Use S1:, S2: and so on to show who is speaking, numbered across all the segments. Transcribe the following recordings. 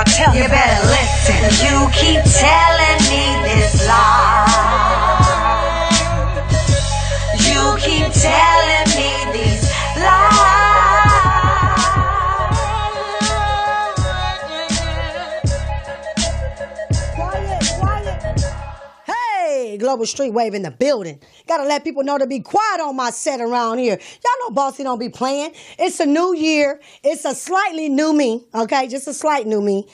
S1: I tell you better listen. You keep telling me this lie. You keep telling me these lies.
S2: Hey, Global Street Wave in the building. Gotta let people know to be quiet on my set around here. Y'all know Bossy don't be playing. It's a new year. It's a slightly new me, okay? Just a slight new me.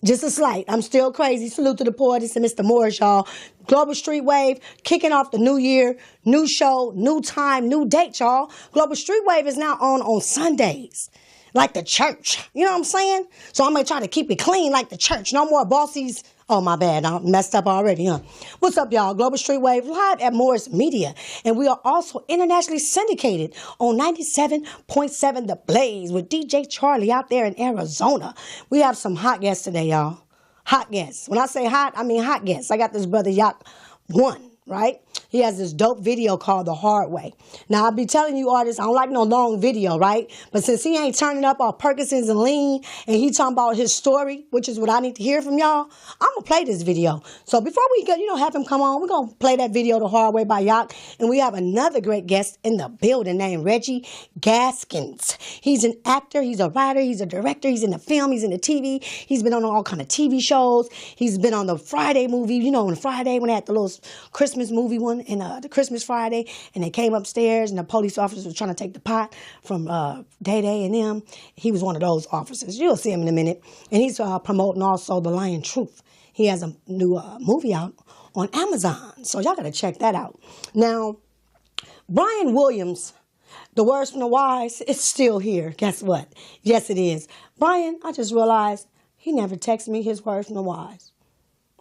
S2: Just a slight. I'm still crazy. Salute to the poet and Mr. Morris, y'all. Global Street Wave, kicking off the new year, new show, new time, new date, y'all. Global Street Wave is now on Sundays. Like the church. You know what I'm saying? So I'm going to try to keep it clean like the church. No more Bossy's. Oh, my bad. I messed up already, huh? What's up, y'all? Global Street Wave live at Morris Media. And we are also internationally syndicated on 97.7 The Blaze with DJ Charlie out there in Arizona. We have some hot guests today, y'all. Hot guests. When I say hot, I mean hot guests. I got this brother, Yacht 1. Right? He has this dope video called The Hard Way. Now, I'll be telling you artists, I don't like no long video, right? But since he ain't turning up on Perkinsons and lean, and he talking about his story, which is what I need to hear from y'all, I'm going to play this video. So before we go, have him come on, we're going to play that video, The Hard Way by Yacht. And we have another great guest in the building named Reggie Gaskins. He's an actor, he's a writer, he's a director, he's in the film, he's in the TV. He's been on all kind of TV shows. He's been on the Friday movie, on Friday when they had the little Christmas movie one, and the Christmas Friday, and they came upstairs, and the police officers were trying to take the pot from Day and them. He was one of those officers. You'll see him in a minute. And he's promoting also The Lion Truth. He has a new movie out on Amazon, so y'all got to check that out. Now, Brian Williams, the words from the wise, it's still here. Guess what? Yes, it is. Brian, I just realized he never texted me his words from the wise.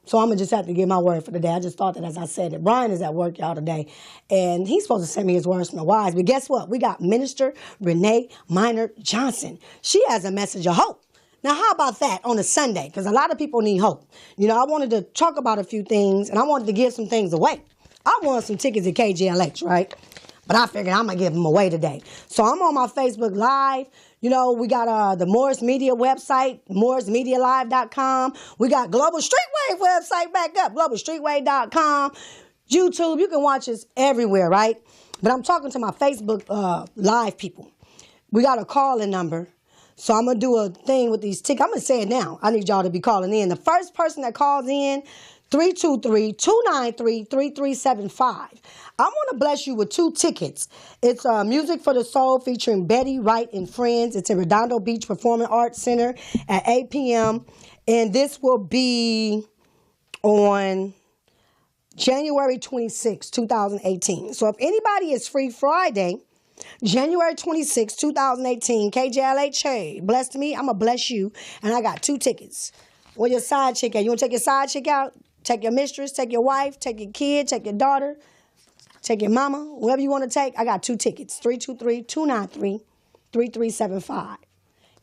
S2: So I'm going to just have to give my word for the day. I just thought that as I said it. Brian is at work, y'all, today. And he's supposed to send me his words from the wise. But guess what? We got Minister Renee Minor Johnson. She has a message of hope. Now, how about that on a Sunday? Because a lot of people need hope. I wanted to talk about a few things, and I wanted to give some things away. I wanted some tickets at KGLH, right? But I figured I'm going to give them away today. So I'm on my Facebook Live. We got the Morris Media website, morrismedialive.com. We got Global Street Wave website back up, globalstreetwave.com. YouTube, you can watch us everywhere, right? But I'm talking to my Facebook Live people. We got a call-in number. So I'm going to do a thing with these tickets. I'm going to say it now. I need y'all to be calling in. The first person that calls in, 323-293-3375. I want to bless you with 2 tickets. It's Music for the Soul featuring Betty Wright and Friends. It's in Redondo Beach Performing Arts Center at 8 p.m. And this will be on January 26, 2018. So if anybody is free Friday, January 26, 2018, KJLH, hey, blessed me, I'm going to bless you. And I got 2 tickets. Where your side chick at? You want to take your side chick out? Take your mistress, take your wife, take your kid, take your daughter, take your mama, whoever you want to take. I got 2 tickets, 323-293-3375.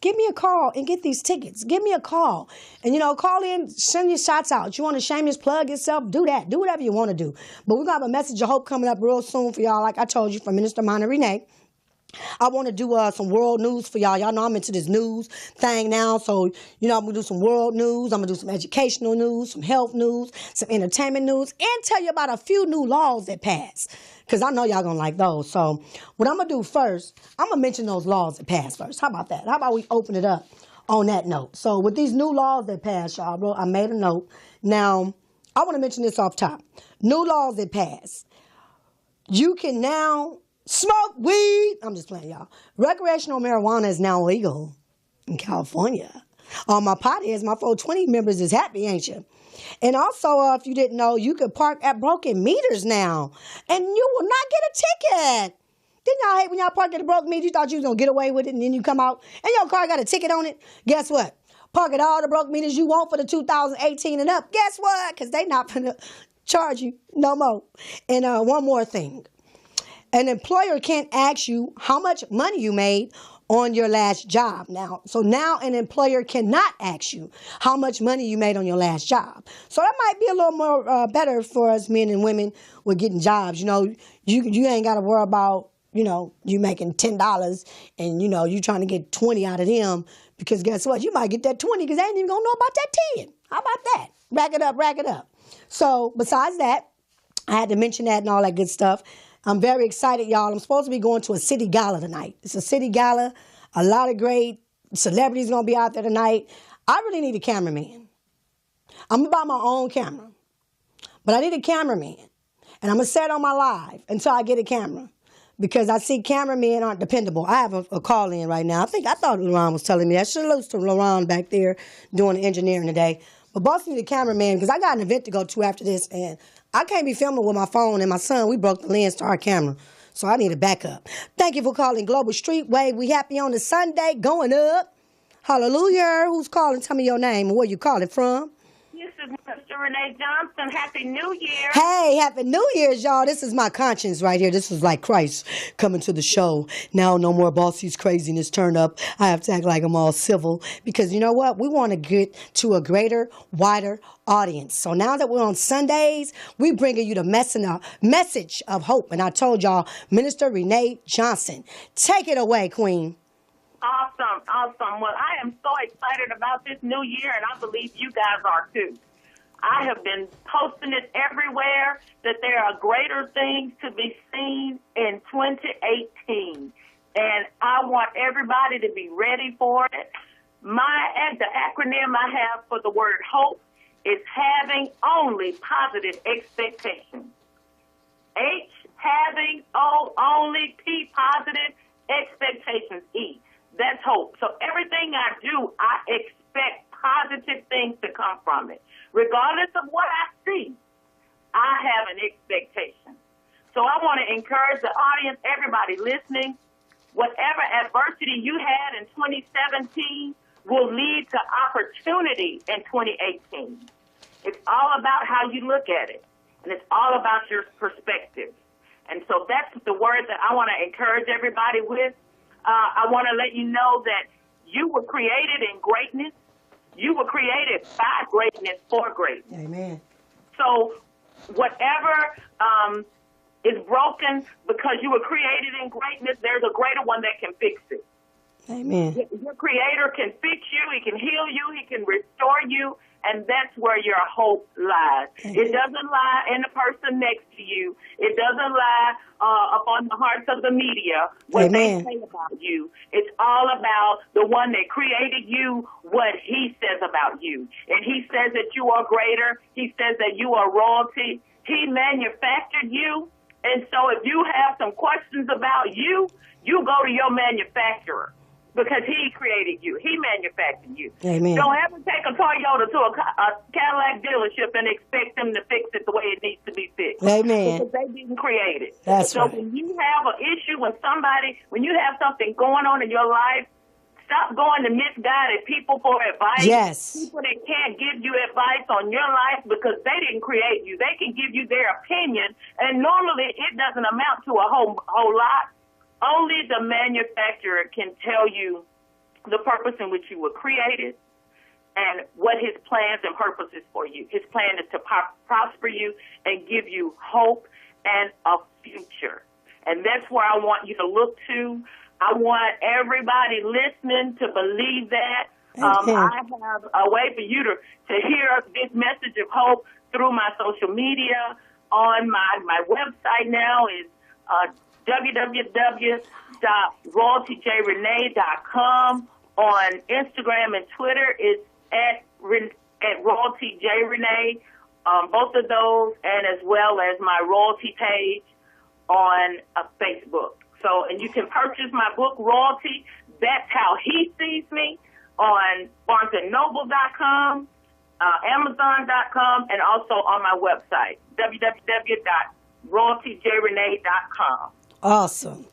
S2: Give me a call and get these tickets. Give me a call. And, call in, send your shots out. You want to shameless plug yourself? Do that. Do whatever you want to do. But we're going to have a message of hope coming up real soon for y'all, like I told you, from Minister Minor Renee. I want to do some world news for y'all. Y'all know I'm into this news thing now. So, I'm going to do some world news. I'm going to do some educational news, some health news, some entertainment news, and tell you about a few new laws that passed. Because I know y'all going to like those. So, what I'm going to do first, I'm going to mention those laws that passed first. How about that? How about we open it up on that note? So, with these new laws that passed, y'all, I made a note. Now, I want to mention this off top. New laws that passed. You can now smoke weed. I'm just playing, y'all. Recreational marijuana is now legal in California. On my podcast, my 420 members is happy, ain't you? And also, if you didn't know, you could park at broken meters now, and you will not get a ticket. Didn't y'all hate when y'all parked at a broken meter? You thought you was going to get away with it, and then you come out, and your car got a ticket on it? Guess what? Park at all the broken meters you want for the 2018 and up. Guess what? Because they not going to charge you no more. And one more thing. An employer can't ask you how much money you made on your last job now. So now an employer cannot ask you how much money you made on your last job. So that might be a little more better for us men and women with getting jobs. You ain't got to worry about you know, you making $10 and, you know, you trying to get 20 out of them because guess what? You might get that 20 because they ain't even going to know about that 10. How about that? Rack it up, rack it up. So besides that, I had to mention that and all that good stuff. I'm very excited, y'all. I'm supposed to be going to a city gala tonight. It's a city gala. A lot of great celebrities going to be out there tonight. I really need a cameraman. I'm going to buy my own camera. But I need a cameraman. And I'm going to set on my live until I get a camera. Because I see cameramen aren't dependable. I have a call in right now. I thought LaRon was telling me that. I should have listened to LaRon back there doing the engineering today. But boss need a cameraman because I got an event to go to after this. And I can't be filming with my phone. And my son, we broke the lens to our camera. So I need a backup. Thank you for calling Global Street Wave. We happy on the Sunday going up. Hallelujah. Who's calling? Tell me your name and where you calling from.
S3: This is Mr. Renee Johnson. Happy New Year.
S2: Hey, Happy New Year's, y'all. This is my conscience right here. This is like Christ coming to the show. Now no more Bossee's craziness turn up. I have to act like I'm all civil because you know what? We want to get to a greater, wider audience. So now that we're on Sundays, we bringing you the message of hope. And I told y'all, Minister Renee Johnson. Take it away, Queen.
S3: Awesome, awesome. Well, I am so excited about this new year, and I believe you guys are too. I have been posting it everywhere that there are greater things to be seen in 2018, and I want everybody to be ready for it. The acronym I have for the word hope is having only positive expectations. H, having only P, positive expectations. E, that's hope. So everything I do, I expect positive things to come from it. Regardless of what I see, I have an expectation. So I want to encourage the audience, everybody listening, whatever adversity you had in 2017 will lead to opportunity in 2018. It's all about how you look at it, and it's all about your perspective. And so that's the word that I want to encourage everybody with. I want to let you know that you were created in greatness. You were created by greatness for greatness.
S2: Amen.
S3: So whatever is broken because you were created in greatness, there's a greater one that can fix it.
S2: Amen.
S3: Your Creator can fix you. He can heal you. He can restore you. And that's where your hope lies.
S2: Amen.
S3: It doesn't lie in the person next to you. It doesn't lie upon the hearts of the media, what
S2: Amen.
S3: they say about you. It's all about the one that created you, what He says about you. And He says that you are greater. He says that you are royalty. He manufactured you. And so if you have some questions about you, you go to your manufacturer. Because He created you. He manufactured you.
S2: Amen.
S3: Don't ever take a Toyota to a Cadillac dealership and expect them to fix it the way it needs to be fixed.
S2: Amen.
S3: Because they didn't create it.
S2: That's
S3: so
S2: right.
S3: when you have an issue with somebody, when you have something going on in your life, stop going to misguided people for advice.
S2: Yes.
S3: People that can't give you advice on your life because they didn't create you. They can give you their opinion, and normally it doesn't amount to a whole lot. Only the manufacturer can tell you the purpose in which you were created and what His plans and purposes for you. His plan is to prosper you and give you hope and a future. And that's where I want you to look to. I want everybody listening to believe that. I have a way for you to hear this message of hope through my social media. On my website now is www.royaltyjrenee.com. On Instagram and Twitter, it's at royaltyjrenee. Both of those, and as well as my royalty page on Facebook. So, and you can purchase my book, Royalty. That's How He Sees Me, on BarnesandNoble.com, Amazon.com, and also on my website, www.royaltyjrenee.com.
S2: Awesome.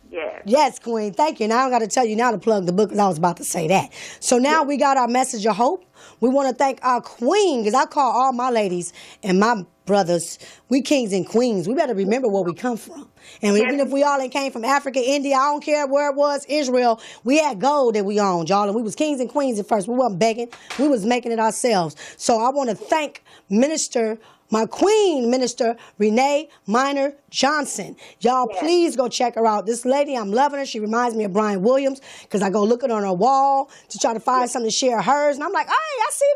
S3: Yes.
S2: Yes, Queen. Thank you. Now I got to tell you now to plug the book because I was about to say that. So now we got our message of hope. We want to thank our queen because I call all my ladies and my brothers, we kings and queens. We better remember where we come from. And even if we all came from Africa, India, I don't care where it was, Israel, we had gold that we owned, y'all. And we was kings and queens at first. We wasn't begging. We was making it ourselves. So I want to thank Minister my queen, Minister Renee Minor Johnson. Y'all, please go check her out. This lady, I'm loving her. She reminds me of Brian Williams because I go looking on her wall to try to find something to share hers. And I'm like, hey, I see me.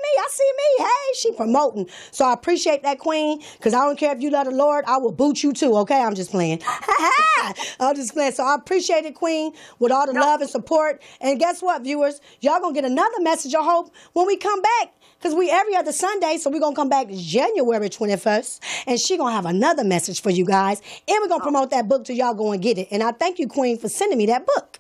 S2: Hey, she promoting. So I appreciate that, queen, because I don't care if you love the Lord, I will boot you too, okay? I'm just playing. I'm just playing. So I appreciate it, queen, with all the love and support. And guess what, viewers? Y'all going to get another message, I hope, when we come back. Because we every other Sunday, so we're going to come back January 21st, and she going to have another message for you guys, and we're going to promote that book till y'all go and get it. And I thank you, Queen, for sending me that book.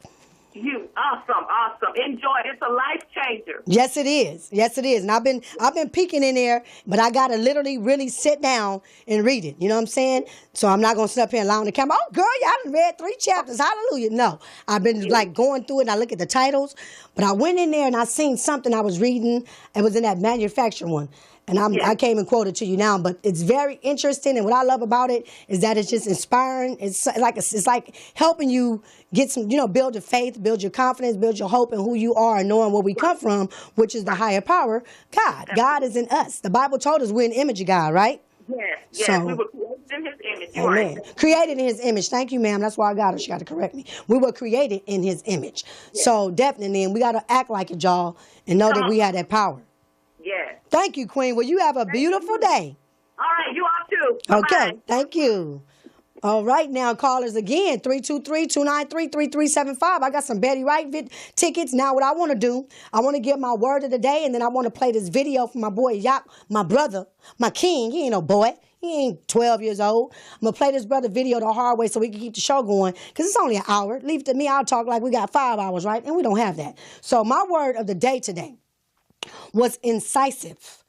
S3: You awesome. Enjoy it. It's a life changer.
S2: Yes, it is. Yes, it is. And I've been peeking in there, but I gotta literally really sit down and read it. You know what I'm saying? So I'm not gonna sit up here and lie on the camera. Oh, girl, y'all done read 3 chapters. Hallelujah. No, I've been like going through it and I look at the titles, but I went in there and I seen something I was reading. It was in that manufacturing one. And I came and quoted to you now, but it's very interesting. And what I love about it is that it's just inspiring. It's like helping you get some, build your faith, build your confidence, build your hope in who you are and knowing where we come from, which is the higher power, God. God is in us. The Bible told us we're an image of God, right?
S3: Yes.
S2: So,
S3: we were created in His image.
S2: Amen.
S3: Right.
S2: Created in His image. Thank you, ma'am. That's why I got her. She got to correct me. We were created in His image. Yes. So definitely, and we got to act like it, y'all, and know that we have that power.
S3: Yes.
S2: Thank you, Queen. Well, you have a beautiful day.
S3: All right, you are too.
S2: Okay,
S3: Bye.
S2: thank you. All right, now callers again, 323-293-3375. I got some Betty Wright tickets. Now what I want to do, I want to give my word of the day, and then I want to play this video for my boy Yak, my brother, my king. He ain't no boy. He ain't 12 years old. I'm going to play this brother video the hard way so we can keep the show going because it's only an hour. Leave it to me. I'll talk like we got 5 hours, right? And we don't have that. So my word of the day today was incisive,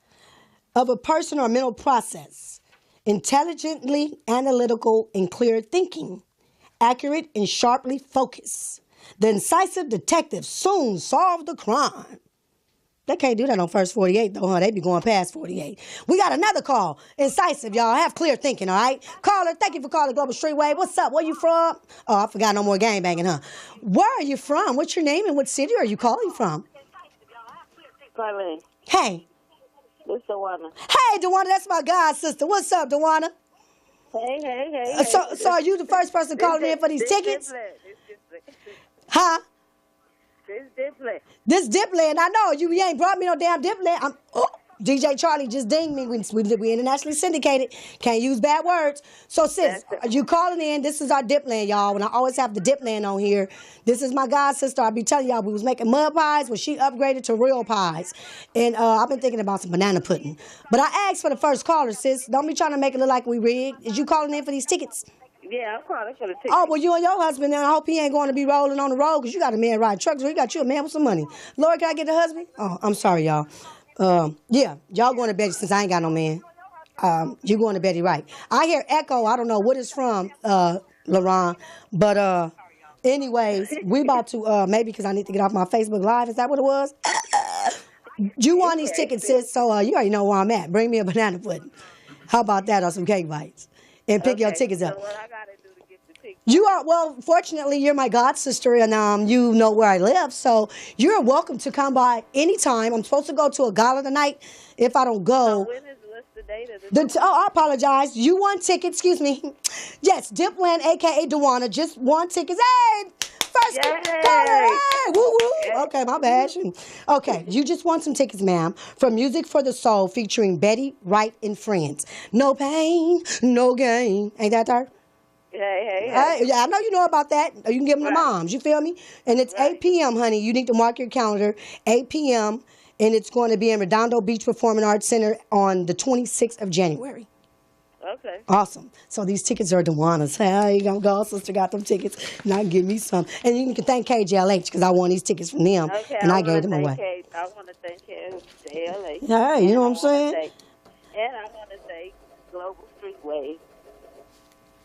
S2: of a person or mental process, intelligently analytical and clear thinking, accurate and sharply focused. The incisive detective soon solved the crime. They can't do that on first 48 though, huh? They be going past 48. We got another call. Incisive, y'all. Have clear thinking, all right? Caller, thank you for calling Global Streetwave. What's up? Where you from? Oh, I forgot no more gang banging, huh? Where are you from? What's your name and what city are you calling from?
S4: Carlene.
S2: Hey.
S4: This is Dewana.
S2: Hey, Dewana, that's my god sister. What's up, Dewana?
S4: Hey.
S2: So are you the first person calling in for these tickets? Huh? This Dipland. I know you ain't brought me no damn Dipland. DJ Charlie just dinged me. We internationally syndicated. Can't use bad words. So, sis, you calling in. This is our Dipland, y'all. And I always have the Dipland on here. This is my god sister. I be telling y'all, we was making mud pies when she upgraded to real pies. And I've been thinking about some banana pudding. But I asked for the first caller, sis. Don't be trying to make it look like we rigged. Is you calling in for these tickets?
S4: Yeah, I'm calling for the tickets.
S2: Oh, well, you and your husband, then I hope he ain't going to be rolling on the road because you got a man riding trucks. So you got you a man with some money. Lord, can I get the husband? Oh, I'm sorry, y'all. Yeah, y'all going to Betty since I ain't got no man. You going to Betty Wright. I hear echo. I don't know what it's from, LaRon. But anyways, we about to, maybe because I need to get off my Facebook Live. Is that what it was? You want these tickets, sis, so you already know where I'm at. Bring me a banana pudding. How about that or some cake bites? And pick your tickets up.
S4: So what I got to do to get the tickets?
S2: You are, well, fortunately, you're my god sister, and you know where I live, so you're welcome to come by anytime. I'm supposed to go to a gala tonight. If I don't go...
S4: So what's the date of the
S2: I apologize. You won tickets, excuse me. Yes, Dipland, a.k.a. Dewana, just won tickets. Hey! First caller! Hey! Woo-woo! Okay, my bad. Okay, you just won some tickets, ma'am, for Music for the Soul featuring Betty Wright and Friends. No pain, no gain. Ain't that her?
S4: Hey.
S2: Yeah, I know you know about that. You can give them to moms. You feel me? And it's 8 p.m., honey. You need to mark your calendar. 8 p.m., and it's going to be in Redondo Beach Performing Arts Center on the 26th of January.
S4: Okay.
S2: Awesome. So these tickets are Dewana's. Hey, you gonna go? Sister got them tickets. Now give me some. And you can thank KJLH because I won these tickets from them.
S4: Okay,
S2: and I gave them away.
S4: I want to thank KJLH.
S2: Hey, you know what I'm saying?
S4: And I want to thank Global Streetway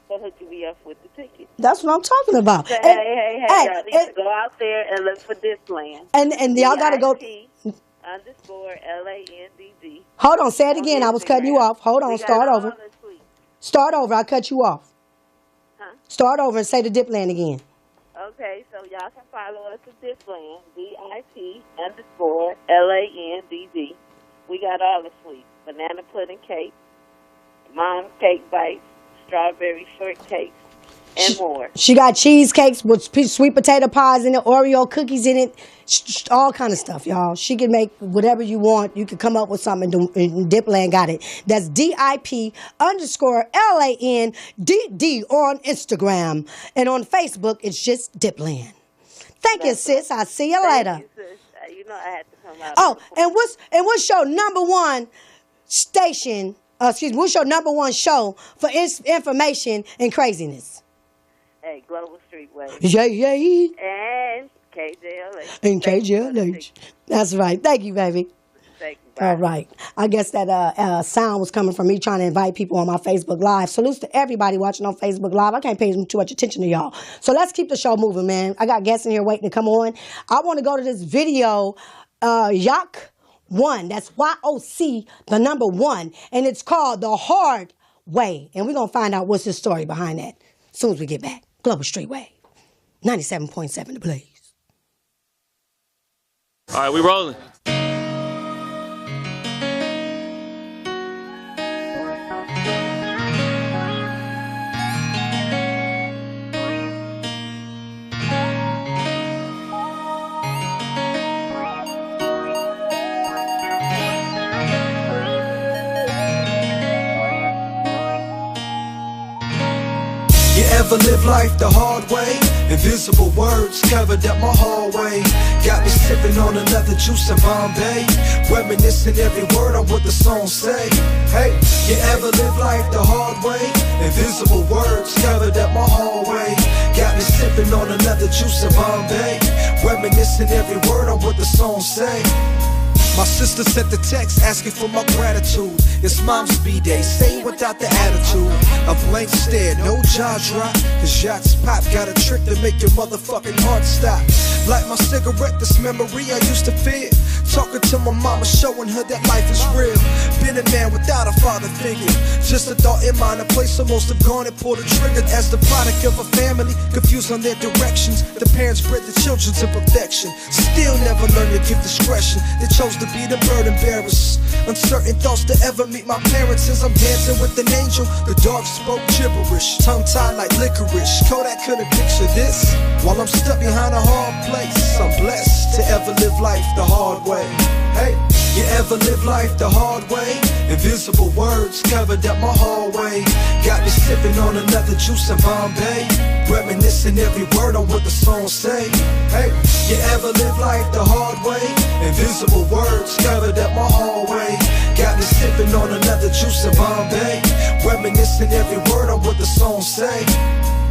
S4: for hooking me up with the tickets.
S2: That's what I'm talking about.
S4: Hey, y'all need to go out there and look for this land.
S2: And y'all got to go.
S4: _LANDD.
S2: Hold on, say it again. I was cutting you off. Hold on, start over. Start over. I cut you off.
S4: Huh?
S2: Start over and say the Dipland again.
S4: Okay, so y'all can follow us at Dipland, DIP _LANDD. We got all the sweets, banana pudding cake, mom cake bites, strawberry shortcakes, and more.
S2: She got cheesecakes with sweet potato pies in it, Oreo cookies in it, all kind of stuff, y'all. She can make whatever you want. You can come up with something, and Dipland got it. That's DIP_LANDD on Instagram. And on Facebook, it's just Dipland. Thank you, sis. I'll see you later.
S4: Thank you, sis. You know I had to come out.
S2: Oh, and what's your number one station, what's your number one show for information and craziness?
S4: Hey, Global Streetway.
S2: Yay.
S4: And KJLH.
S2: And KJLH. That's right. Thank you, baby.
S4: Thank you. Bye.
S2: All right. I guess that sound was coming from me trying to invite people on my Facebook Live. Salutes to everybody watching on Facebook Live. I can't pay too much attention to y'all. So let's keep the show moving, man. I got guests in here waiting to come on. I want to go to this video, YOC1. That's YOC, the number 1. And it's called The Hard Way. And we're going to find out what's the story behind that as soon as we get back. Global Streetway. 97.7 The Blaze.
S5: All right, we rolling.
S6: You ever live life the hard way? Invisible words covered up my hallway. Got me sipping on another juice in Bombay, reminiscing every word on what the song say. Hey, you ever live life the hard way? Invisible words covered up my hallway. Got me sipping on another juice in Bombay, reminiscing every word on what the song say. My sister sent the text asking for my gratitude. It's mom's B-day, say without the attitude. A blank stare, no jaw drop. Cause yachts pop got a trick to make your motherfucking heart stop. Like my cigarette, this memory I used to fear. Talking to my mama, showing her that life is real. Been a man without a father figure. Just a thought in mind, a place I most have gone and pulled the trigger. As the product of a family, confused on their directions. The parents bred the children to perfection. Still never learned to give discretion. They chose to be the burden bearers. Uncertain thoughts to ever meet my parents. As I'm dancing with an angel, the dog spoke gibberish. Tongue tied like licorice. Kodak couldn't picture this. While I'm stuck behind a hard place, I'm blessed to ever live life the hard way. Hey, you ever live life the hard way? Invisible words covered up my hallway. Got me sipping on another juice in Bombay, reminiscing every word on what the song say. Hey, you ever live life the hard way? Invisible words covered up my hallway. Got me sipping on another juice in Bombay, reminiscing every word on what the song say.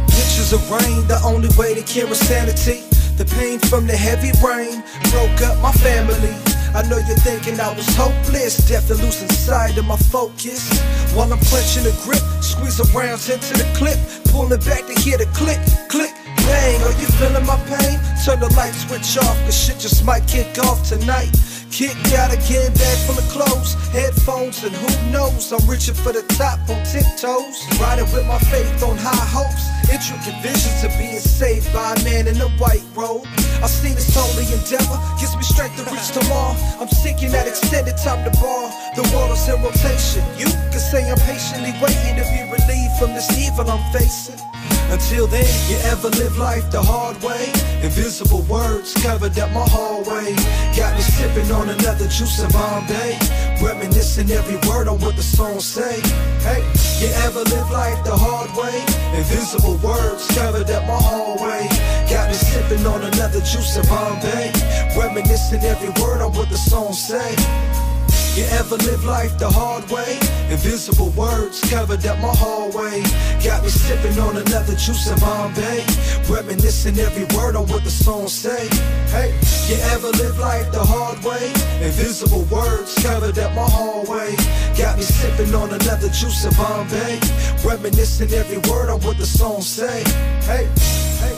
S6: Pictures of rain, the only way to cure insanity. The pain from the heavy rain broke up my family. I know you're thinking I was hopeless, deaf and loose inside of my focus. While I'm clenching the grip, squeeze around into the clip, pulling back to hear the click, click, bang. Are you feeling my pain? Turn the light switch off, cause shit just might kick off tonight. Kicked out again, bag full of clothes, headphones, and who knows, I'm reaching for the top on tiptoes, riding with my faith on high hopes, intricate visions of being saved by a man in a white robe. I see this holy endeavor, gives me strength to reach tomorrow. I'm seeking that extended time to bar. The world is in rotation. You can say I'm patiently waiting to be relieved from this evil I'm facing. Until then, you ever live life the hard way? Invisible words covered up my hallway. Got me sipping on another juice in Bombay, reminiscing every word on what the song say. Hey, you ever live life the hard way? Invisible words covered up my hallway. Got me sipping on another juice in Bombay, reminiscing every word on what the song say. You ever live life the hard way? Invisible words covered up my hallway. Got me sipping on another juice in Bombay, reminiscing every word on what the song say. Hey, you ever live life the hard way? Invisible words covered up my hallway. Got me sipping on another juice in Bombay, reminiscing every word on what the song say. Hey, hey.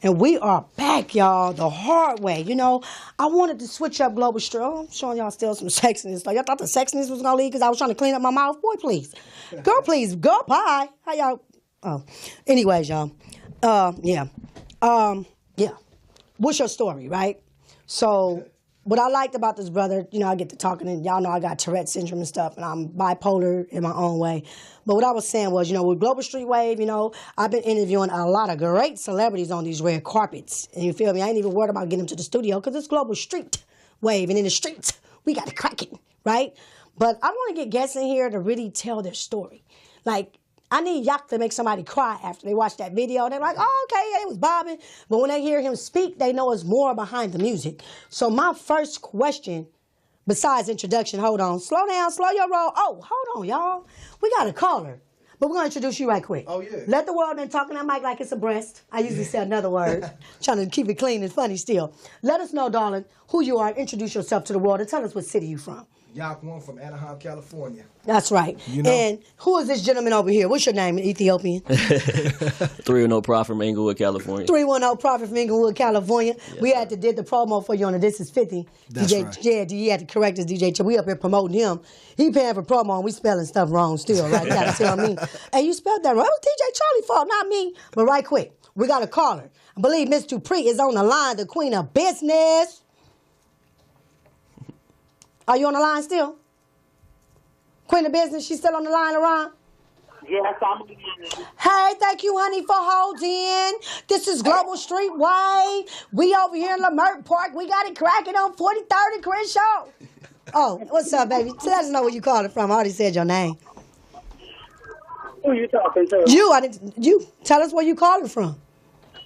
S2: And we are back, y'all, the hard way. You know, I wanted to switch up Global Street. Oh, I'm showing y'all still some sexiness. Like, I thought the sexiness was going to leave because I was trying to clean up my mouth. Boy, please. Girl, please. Girl, pie. How y'all? Oh. Anyways, y'all. Yeah. What's your story, right? So, what I liked about this brother, you know, I get to talking, and y'all know I got Tourette syndrome and stuff, and I'm bipolar in my own way. But what I was saying was, you know, with Global Street Wave, you know, I've been interviewing a lot of great celebrities on these red carpets. And you feel me? I ain't even worried about getting them to the studio because it's Global Street Wave. And in the streets, we got to crack it, right? But I want to get guests in here to really tell their story. Like, I need y'all to make somebody cry after they watch that video. They're like, oh, okay, yeah, it was bobbing. But when they hear him speak, they know it's more behind the music. So my first question, besides introduction, hold on, slow down, slow your roll. Oh, hold on, y'all. We got a caller. But we're going to introduce you right quick.
S6: Oh, yeah.
S2: Let the world then talk in that mic like it's a breast. I usually say another word, trying to keep it clean and funny still. Let us know, darling, who you are. Introduce yourself to the world and tell us what city you from.
S6: Yaquan from Anaheim, California.
S2: That's right.
S6: You know?
S2: And who is this gentleman over here? What's your name, Ethiopian?
S5: 310 Prop from Inglewood, California.
S2: 310 Prophet from Inglewood, California. Yes, we had to did the promo for you on the This Is 50.
S6: That's
S2: DJ,
S6: right.
S2: Yeah, you had to correct us, DJ. We up here promoting him. He paying for promo and we spelling stuff wrong still. Like, gotta tell me. Hey, you spelled that wrong. It was DJ Charlie's fault, not me. But right quick, we got a caller. I believe Miss Dupree is on the line, the queen of business. Are you on the line still? Queen of business, she's still on the line, around?
S3: Yes, I'm here.
S2: Hey, thank you, honey, for holding. This is Global Street Wave. We over here in Lamert Park. We got it cracking on 4030 Chris Show. Oh, what's up, baby? Let us know where you calling from. I already said your name.
S7: Who you talking to?
S2: You. Tell us where you calling from.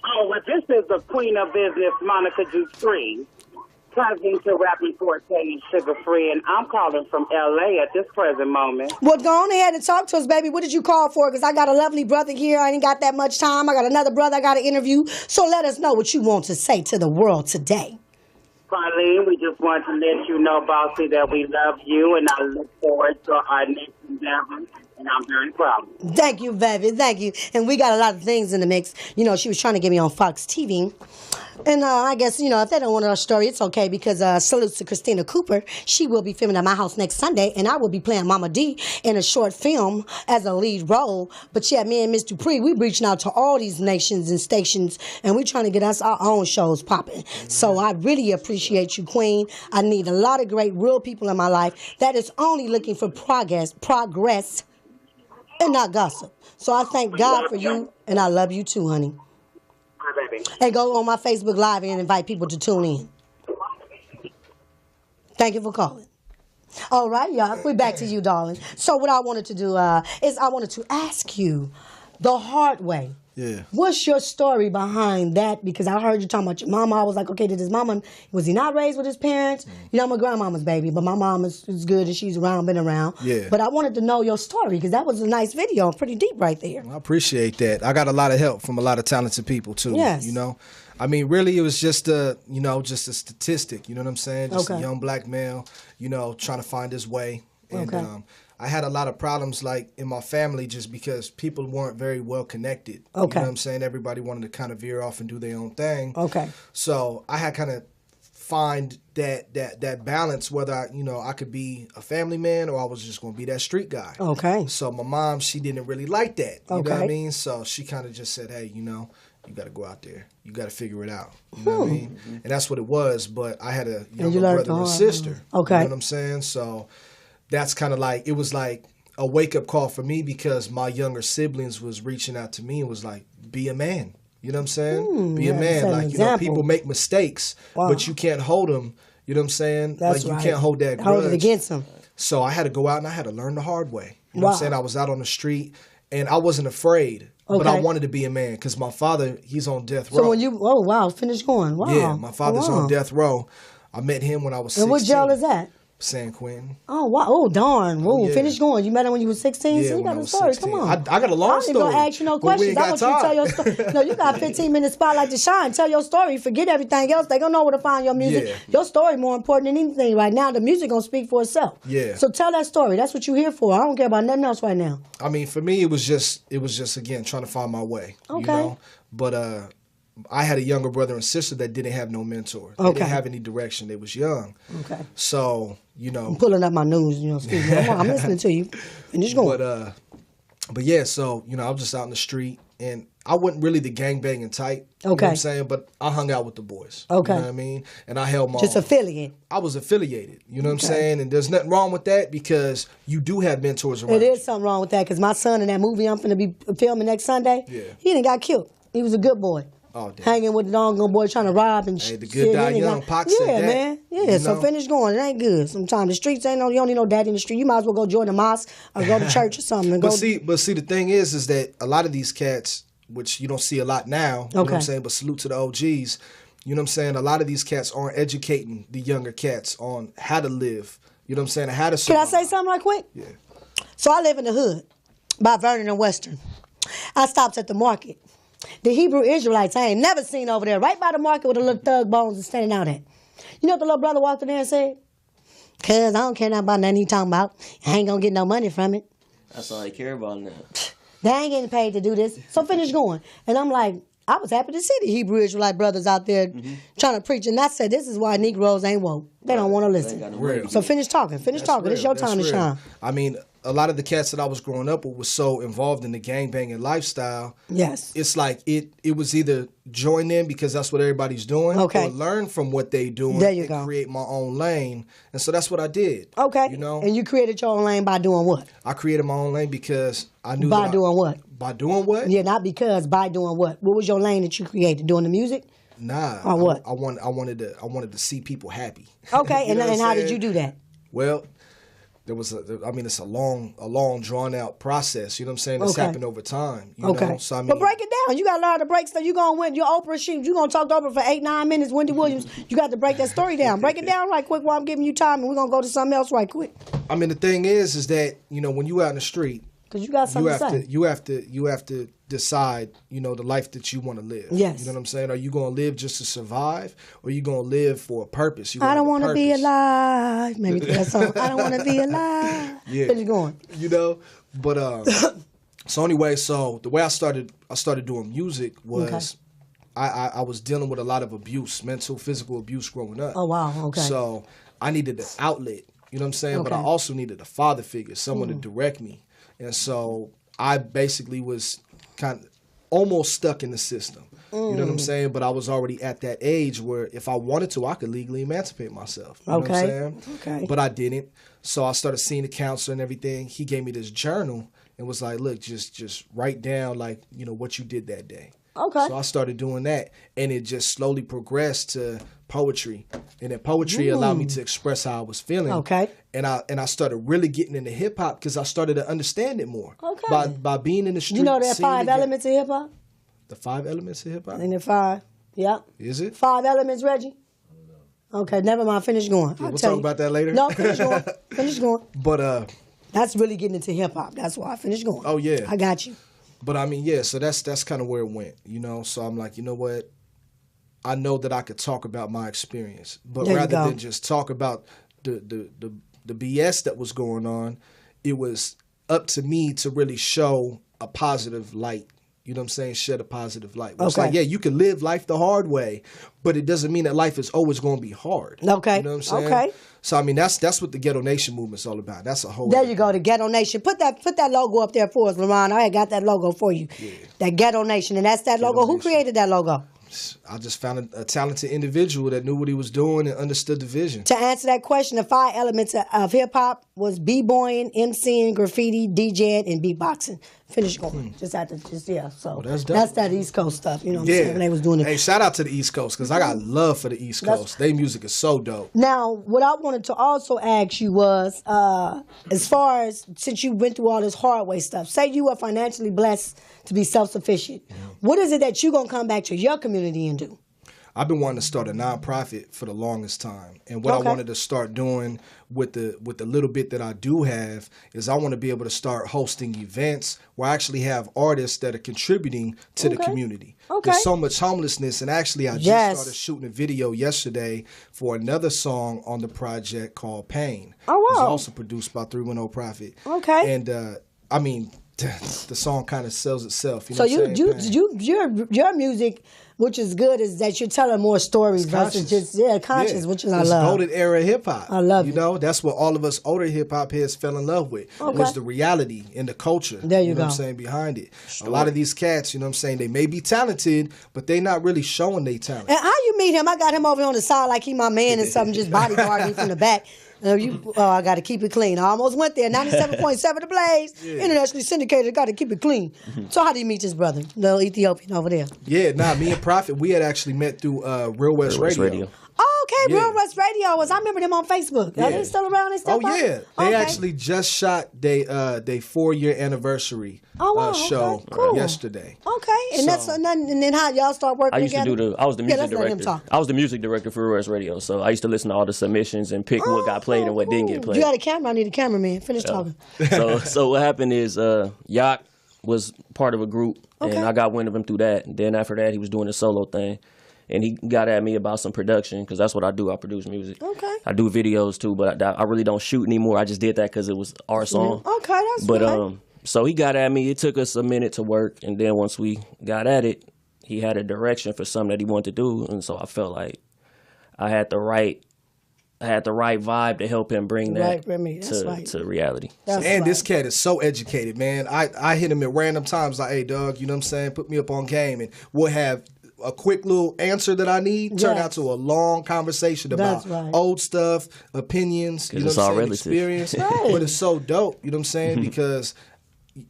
S7: Oh, well, this is the queen of business, Monica Dupree. President to Rapping Forte and Sugar Free, and I'm calling from L.A. at this present moment.
S2: Well, go on ahead and talk to us, baby. What did you call for? Because I got a lovely brother here. I ain't got that much time. I got another brother I got to interview. So let us know what you want to say to the world today.
S7: Colleen, we just want to let you know, Bossy, that we love you, and I look forward to our next endeavor, and I'm very proud.
S2: Thank you, baby. Thank you. And we got a lot of things in the mix. You know, she was trying to get me on Fox TV. And I guess, you know, if they don't want our story, it's okay because salutes to Christina Cooper. She will be filming at my house next Sunday, and I will be playing Mama D in a short film as a lead role. But yeah, me and Miss Dupree, we reaching out to all these nations and stations, and we trying to get us our own shows popping. So I really appreciate you, Queen. I need a lot of great, real people in my life that is only looking for progress, and not gossip. So I thank God for you, and I love you too, honey.
S7: Baby.
S2: And go on my Facebook Live and invite people to tune in. Thank you for calling. All right, y'all. We're back to you, darling. So what I wanted to do is I wanted to ask you the hard way.
S6: Yeah.
S2: What's your story behind that? Because I heard you talking about your mama. I was like, okay, did his mama, was he not raised with his parents? You know, I'm a grandmama's baby, but my mom is good and she's around, been around.
S6: Yeah.
S2: But I wanted to know your story because that was a nice video, pretty deep right there.
S6: I appreciate that. I got a lot of help from a lot of talented people too.
S2: Yes.
S6: You know, I mean, really, it was just a statistic. You know what I'm saying? Just
S2: Okay.
S6: a young black male, you know, trying to find his way. And
S2: Okay.
S6: I had a lot of problems like in my family just because people weren't very well connected.
S2: Okay.
S6: You know what I'm saying? Everybody wanted to kind of veer off and do their own thing.
S2: Okay.
S6: So I had kind of find that balance whether I could be a family man or I was just going to be that street guy.
S2: Okay.
S6: So my mom, she didn't really like that. You know what I
S2: Okay.
S6: mean? So she kind of just said, hey, you got to go out there. You got to figure it out. You know what I mean? And that's what it was. But I had a younger
S2: learned
S6: brother and
S2: the hard
S6: sister.
S2: Okay.
S6: You know what I'm saying? So that's kind of like, it was like a wake-up call for me because my younger siblings was reaching out to me and was like, be a man. You know what I'm saying? Be a
S2: yeah,
S6: man.
S2: set an
S6: Like,
S2: example.
S6: people make mistakes,
S2: Wow.
S6: but you can't hold them. You know what I'm saying?
S2: That's
S6: like,
S2: right.
S6: you can't hold that grudge.
S2: Hold it against him.
S6: So I had to go out and I had to learn the hard way. You know what I'm
S2: Wow.
S6: saying? I was out on the street and I wasn't afraid, but I
S2: Okay.
S6: wanted to be a man because my father, he's on death row.
S2: So when you, oh wow, finish going. Wow.
S6: Yeah, my father's
S2: wow.
S6: on death row. I met him when I was 16.
S2: And what jail is that?
S6: San Quentin.
S2: Oh wow! Oh darn! Whoa!
S6: yeah.
S2: Finish going. You met him when you were 16.
S6: Yeah,
S2: so you
S6: when
S2: got
S6: I
S2: a
S6: was
S2: story.
S6: 16.
S2: Come on.
S6: I got a long
S2: I ain't
S6: story.
S2: gonna ask you no
S6: but we
S2: questions.
S6: ain't
S2: I
S6: got
S2: want you to tell your
S6: time.
S2: story. No, you got 15-minute spotlight to shine. Tell your story. Forget everything else. They gonna know where to find your music.
S6: Yeah.
S2: Your story more important than anything right now. The music gonna speak for itself.
S6: Yeah.
S2: So tell that story. That's what you're here for. I don't care about nothing else right now.
S6: I mean, for me, it was just again trying to find my way.
S2: Okay.
S6: You know? But
S8: I had a younger brother and sister that didn't have no mentor. They didn't have any direction. They was young.
S2: Okay.
S8: So, you know.
S2: I'm pulling up my news, you know, excuse me. I'm listening to you. And just going.
S8: But yeah, so, you know, I was just out in the street, and I wasn't really the gangbanging type. You know what I'm saying? But I hung out with the boys.
S2: Okay.
S8: You know what I mean? And I held my
S2: Just
S8: own.
S2: affiliate.
S8: I was affiliated. You know what I'm saying? And there's nothing wrong with that because you do have mentors around.
S2: It is something wrong with that because my son in that movie I'm finna be filming next Sunday, he done got killed. He was a good boy.
S8: Oh, damn.
S2: Hanging with the doggone boy trying to rob and
S8: Hey, the good die young. Pac said that.
S2: Man. Yeah,
S8: You
S2: so
S8: know?
S2: finish going. It ain't good. Sometimes the streets ain't no, you don't need no daddy in the street. You might as well go join the mosque or go to church or something. And
S8: But see, the thing is that a lot of these cats, which you don't see a lot now, you know what I'm saying, but salute to the OGs, you know what I'm saying, a lot of these cats aren't educating the younger cats on how to live, you know what I'm saying, and how to survive.
S2: Can I say something right quick?
S8: Yeah.
S2: So I live in the hood by Vernon and Western. I stopped at the market. The Hebrew Israelites I ain't never seen over there, right by the market where the little thug bones is standing out at. You know what the little brother walked in there and said? Cuz I don't care nothing about nothing he talking about. I ain't gonna get no money from it.
S5: That's all I care about now.
S2: They ain't getting paid to do this. So finish going. And I'm like, I was happy to see the Hebrew Israelite brothers out there trying to preach. And I said, this is why Negroes ain't woke. They don't want to listen. So finish talking. Finish talking. It's your time to shine.
S8: I mean, a lot of the cats that I was growing up with was so involved in the gangbanging lifestyle.
S2: Yes.
S8: It's like it was either join in because that's what everybody's doing, or learn from what they doing and create my own lane. And so that's what I did.
S2: Okay.
S8: You know?
S2: And you created your own lane by doing what?
S8: I created my own lane because I knew
S2: by doing what?
S8: By doing what?
S2: Yeah, not because, by doing what? What was your lane that you created? Doing the music?
S8: Nah.
S2: Or what?
S8: I wanted to see people happy.
S2: Okay,
S8: and
S2: how did you do that?
S8: Well, it's a long drawn out process. You know what I'm saying? That's happened over time. You know? So,
S2: but break it down. You got to learn to break stuff. You gonna win your Oprah shit. You gonna talk to Oprah for 8-9 minutes. Wendy Williams. You got to break that story down. Break it down right quick while I'm giving you time, and we're gonna go to something else right quick.
S8: I mean, the thing is that when you out in the street,
S2: because you got something to say.
S8: You have to decide, the life that you want to live.
S2: Yes.
S8: You know what I'm saying? Are you going to live just to survive, or are you going to live for a purpose?
S2: I don't want to be alive. Maybe that song. I don't want to be alive.
S8: Yeah.
S2: Where you going?
S8: But so anyway, so the way I started doing music was I was dealing with a lot of abuse, mental, physical abuse growing up.
S2: Oh wow. Okay.
S8: So I needed an outlet. You know what I'm saying?
S2: Okay.
S8: But I also needed a father figure, someone to direct me. And so I basically was kind of almost stuck in the system. You know what I'm saying? But I was already at that age where if I wanted to, I could legally emancipate myself. You know what I'm saying?
S2: Okay.
S8: But I didn't. So I started seeing the counselor and everything. He gave me this journal and was like, look, just write down what you did that day.
S2: Okay.
S8: So I started doing that, and it just slowly progressed to poetry, and then poetry allowed me to express how I was feeling.
S2: Okay.
S8: And I started really getting into hip hop because I started to understand it more.
S2: Okay.
S8: By being in the street.
S2: You know there are 5 elements of hip hop?
S8: The 5 elements of hip hop?
S2: Ain't there 5? Yep.
S8: Is it?
S2: 5 elements, Reggie? Okay, never mind. Finish going.
S8: Yeah, we'll talk about that later.
S2: No, finish going. Finish going.
S8: But
S2: that's really getting into hip hop. That's why I finished going.
S8: Oh yeah.
S2: I got you.
S8: But I mean, yeah, so that's kind of where it went, So I'm like, you know what? I know that I could talk about my experience, but rather than just talk about the BS that was going on, it was up to me to really show a positive light. You know what I'm saying? Shed a positive light. It's like, yeah, you can live life the hard way, but it doesn't mean that life is always going to be hard.
S2: Okay.
S8: You know what I'm saying?
S2: Okay.
S8: So I mean, that's what the Ghetto Nation movement's all about. That's a whole.
S2: There you go, the Ghetto Nation. Put that logo up there for us, LaRon. I got that logo for you. Yeah. That Ghetto Nation, and that's that
S8: Ghetto
S2: logo.
S8: Nation.
S2: Who created that logo?
S8: I just found a talented individual that knew what he was doing and understood the vision.
S2: To answer that question, the 5 elements of hip hop was b-boying, MCing, graffiti, DJing, and beatboxing. Finish going. So that's that East Coast stuff. You know what I'm saying? When they was doing it.
S8: Hey, shout out to the East Coast because I got love for the East Coast. Their music is so dope.
S2: Now, what I wanted to also ask you was, as far as since you went through all this hard way stuff, say you were financially blessed to be self-sufficient. What is it that you're going to come back to your community and do?
S8: I've been wanting to start a nonprofit for the longest time. And what I wanted to start doing with the little bit that I do have is I want to be able to start hosting events where I actually have artists that are contributing to the community. There's so much homelessness. And actually, I just started shooting a video yesterday for another song on the project called Pain.
S2: Oh, wow.
S8: It's also produced by 310 Profit.
S2: Okay.
S8: And, I mean, the song kind of sells itself. You
S2: So
S8: know what I'm saying?
S2: your music, which is good, is that you're telling more stories versus just conscious, which is I love.
S8: Golden era hip hop.
S2: I love
S8: you
S2: it.
S8: know, that's what all of us older hip hop heads fell in love with. Was the reality and the culture.
S2: There you
S8: know
S2: go.
S8: what I'm saying, behind it. A lot of these cats, you know what I'm saying, they may be talented, but they not really showing their talent.
S2: And how you meet him? I got him over here on the side like he my man and something, just bodyguarding me from the back. I got to keep it clean. I almost went there. 97.7 The Blaze, internationally syndicated. Got to keep it clean. So how did you meet this brother, the Ethiopian over there?
S8: Yeah, me and Prophet, we had actually met through Real West Radio.
S2: Oh, okay. Real West Radio I remember them on Facebook. Are they still around and stuff?
S8: Oh yeah, they actually just shot they 4-year anniversary show yesterday.
S2: Okay, and and then how y'all start working together?
S5: I was the music director. I was the music director for Real West Radio, so I used to listen to all the submissions and pick what got played and what didn't get played.
S2: You got a camera? I need a cameraman. Finish talking.
S5: So what happened is Yak was part of a group, and I got wind of him through that. And then after that, he was doing a solo thing. And he got at me about some production because that's what I do. I produce music. Okay. I do videos too, but I really don't shoot anymore. I just did that because it was our song.
S2: Okay, that's good.
S5: So he got at me. It took us a minute to work, and then once we got at it, he had a direction for something that he wanted to do, and so I felt like I had the right vibe to help him bring that to reality.
S8: This cat is so educated, man. I hit him at random times like, hey, dog, you know what I'm saying? Put me up on game, and we'll have a quick little answer that I need turn out to a long conversation about old stuff, opinions, you know what I'm saying, experience. But it's so dope, you know what I'm saying? Because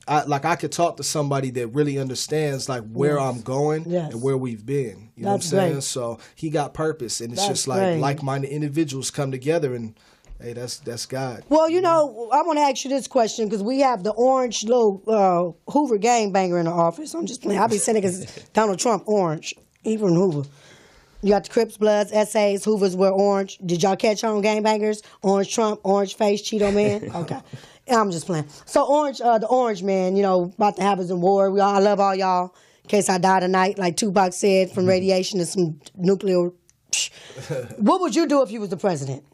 S8: I could talk to somebody that really understands like where I'm going and where we've been. You know what I'm saying? Great. So he got purpose, and it's just like like-minded individuals come together, and hey, that's God.
S2: Well, you know, I want to ask you this question because we have the orange little Hoover gangbanger in the office. I'm just playing. I be saying it because Donald Trump orange, even Hoover. You got the Crips, Bloods, essays. Hoovers were orange. Did y'all catch on gangbangers? Orange Trump, orange face, Cheeto man. Okay. I'm just playing. So orange, the orange man, you know, about to have us in war. I love all y'all. In case I die tonight, like Tupac said, from radiation and some nuclear. What would you do if you was the president?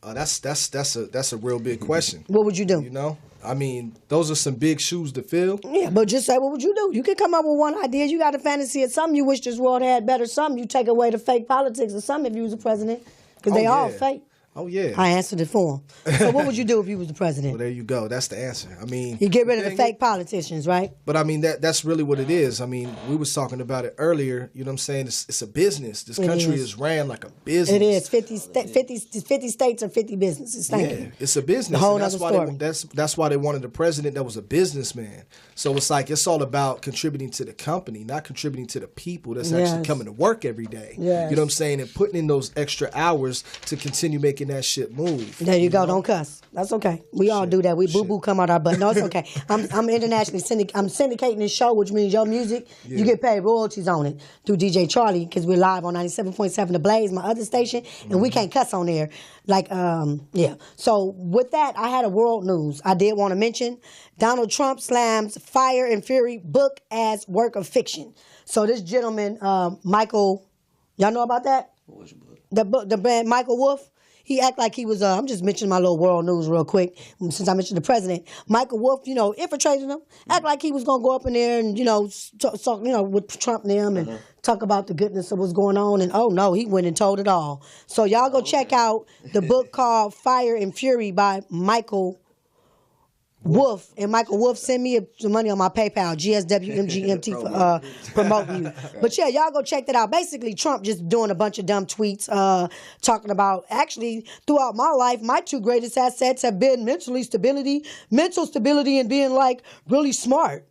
S8: That's a real big question.
S2: What would you do?
S8: You know, I mean, those are some big shoes to fill.
S2: Yeah, but just say, what would you do? You can come up with one idea. You got a fantasy of something you wish this world had better. Something you take away the fake politics of something if you was the president, because they all fake.
S8: Oh, yeah.
S2: I answered it for him. So what would you do if you was the president?
S8: Well, there you go. That's the answer. I mean,
S2: you get rid of the fake politicians, right?
S8: But I mean, that's really what it is. I mean, we was talking about it earlier. You know what I'm saying? It's a business. This country is ran like a business.
S2: It is. 50 states or 50 businesses. Thank you.
S8: It's a business.
S2: The whole
S8: that's why
S2: story.
S8: That's why they wanted a president that was a businessman. So it's like it's all about contributing to the company, not contributing to the people that's actually coming to work every day.
S2: Yes.
S8: You know what I'm saying? And putting in those extra hours to continue making that shit move.
S2: There you go. Don't cuss. That's okay. We all do that. We boo-boo come out our butt. No, it's okay. I'm internationally I'm syndicating this show, which means your music, you get paid royalties on it through DJ Charlie, because we're live on 97.7 The Blaze, my other station, and we can't cuss on there. Like, So with that, I had a world news. I did want to mention Donald Trump slams Fire and Fury book as work of fiction. So this gentleman, Michael, y'all know about that?
S5: What's your book?
S2: The band Michael Wolff. He act like he was, I'm just mentioning my little world news real quick, since I mentioned the president. Michael Wolff, you know, infiltrated him, act like he was going to go up in there and, you know, talk, you know, with Trump and them and talk about the goodness of what's going on. And, oh, no, he went and told it all. So y'all go check out the book called Fire and Fury by Michael Wolff. And Michael Wolff send me some money on my PayPal, GSWMGMT, for promoting you. But yeah, y'all go check that out. Basically, Trump just doing a bunch of dumb tweets, talking about, actually, throughout my life, my two greatest assets have been mental stability, and being, like, really smart.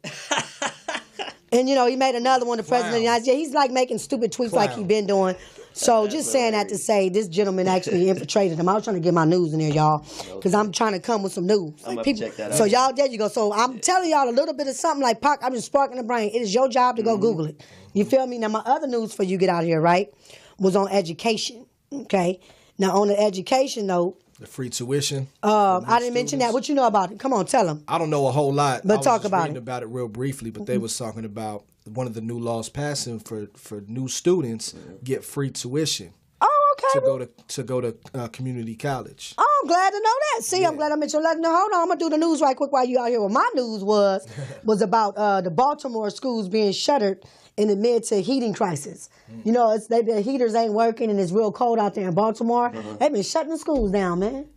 S2: And, you know, he made another one, the president of the United States. He's, like, making stupid tweets like he's been doing. So just saying that to say this gentleman actually infiltrated him. I was trying to get my news in there, y'all, because I'm trying to come with some news.
S5: I'm people, check that out.
S2: So y'all, there you go. So I'm telling y'all a little bit of something like Pac. I'm just sparking the brain. It is your job to go Google it. You feel me? Now my other news for you get out here, right, was on education. Okay. Now on the education note,
S8: the free tuition.
S2: I didn't mention that. What you know about it? Come on, tell them.
S8: I don't know a whole lot.
S2: But talk
S8: about
S2: it.
S8: About it real briefly, but they was talking about one of the new laws passing for new students get free tuition.
S2: Oh, okay.
S8: To go to community college.
S2: Oh, I'm glad to know that. See, I'm glad I mentioned. Hold on, I'm gonna do the news right quick while you out here. Well, my news was about the Baltimore schools being shuttered in the mid to heating crisis. You know, the heaters ain't working and it's real cold out there in Baltimore. They've been shutting the schools down, man.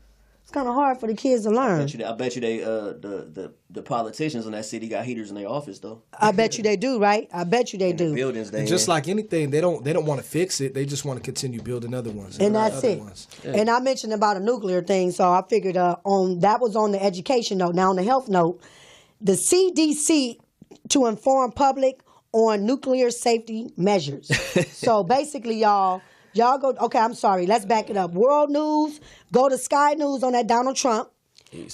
S2: It's kind of hard for the kids to learn.
S5: I bet you they the politicians in that city got heaters in their office though.
S2: I bet you they do, right? I bet you they do.
S5: The buildings they
S8: just like anything, they don't want to fix it. They just want to continue building other ones.
S2: And that's it.
S5: Yeah.
S2: And I mentioned about a nuclear thing, so I figured that was on the education note. Now on the health note, the CDC to inform public on nuclear safety measures. So basically, y'all go, okay, I'm sorry, let's back it up. World News, go to Sky News on that Donald Trump.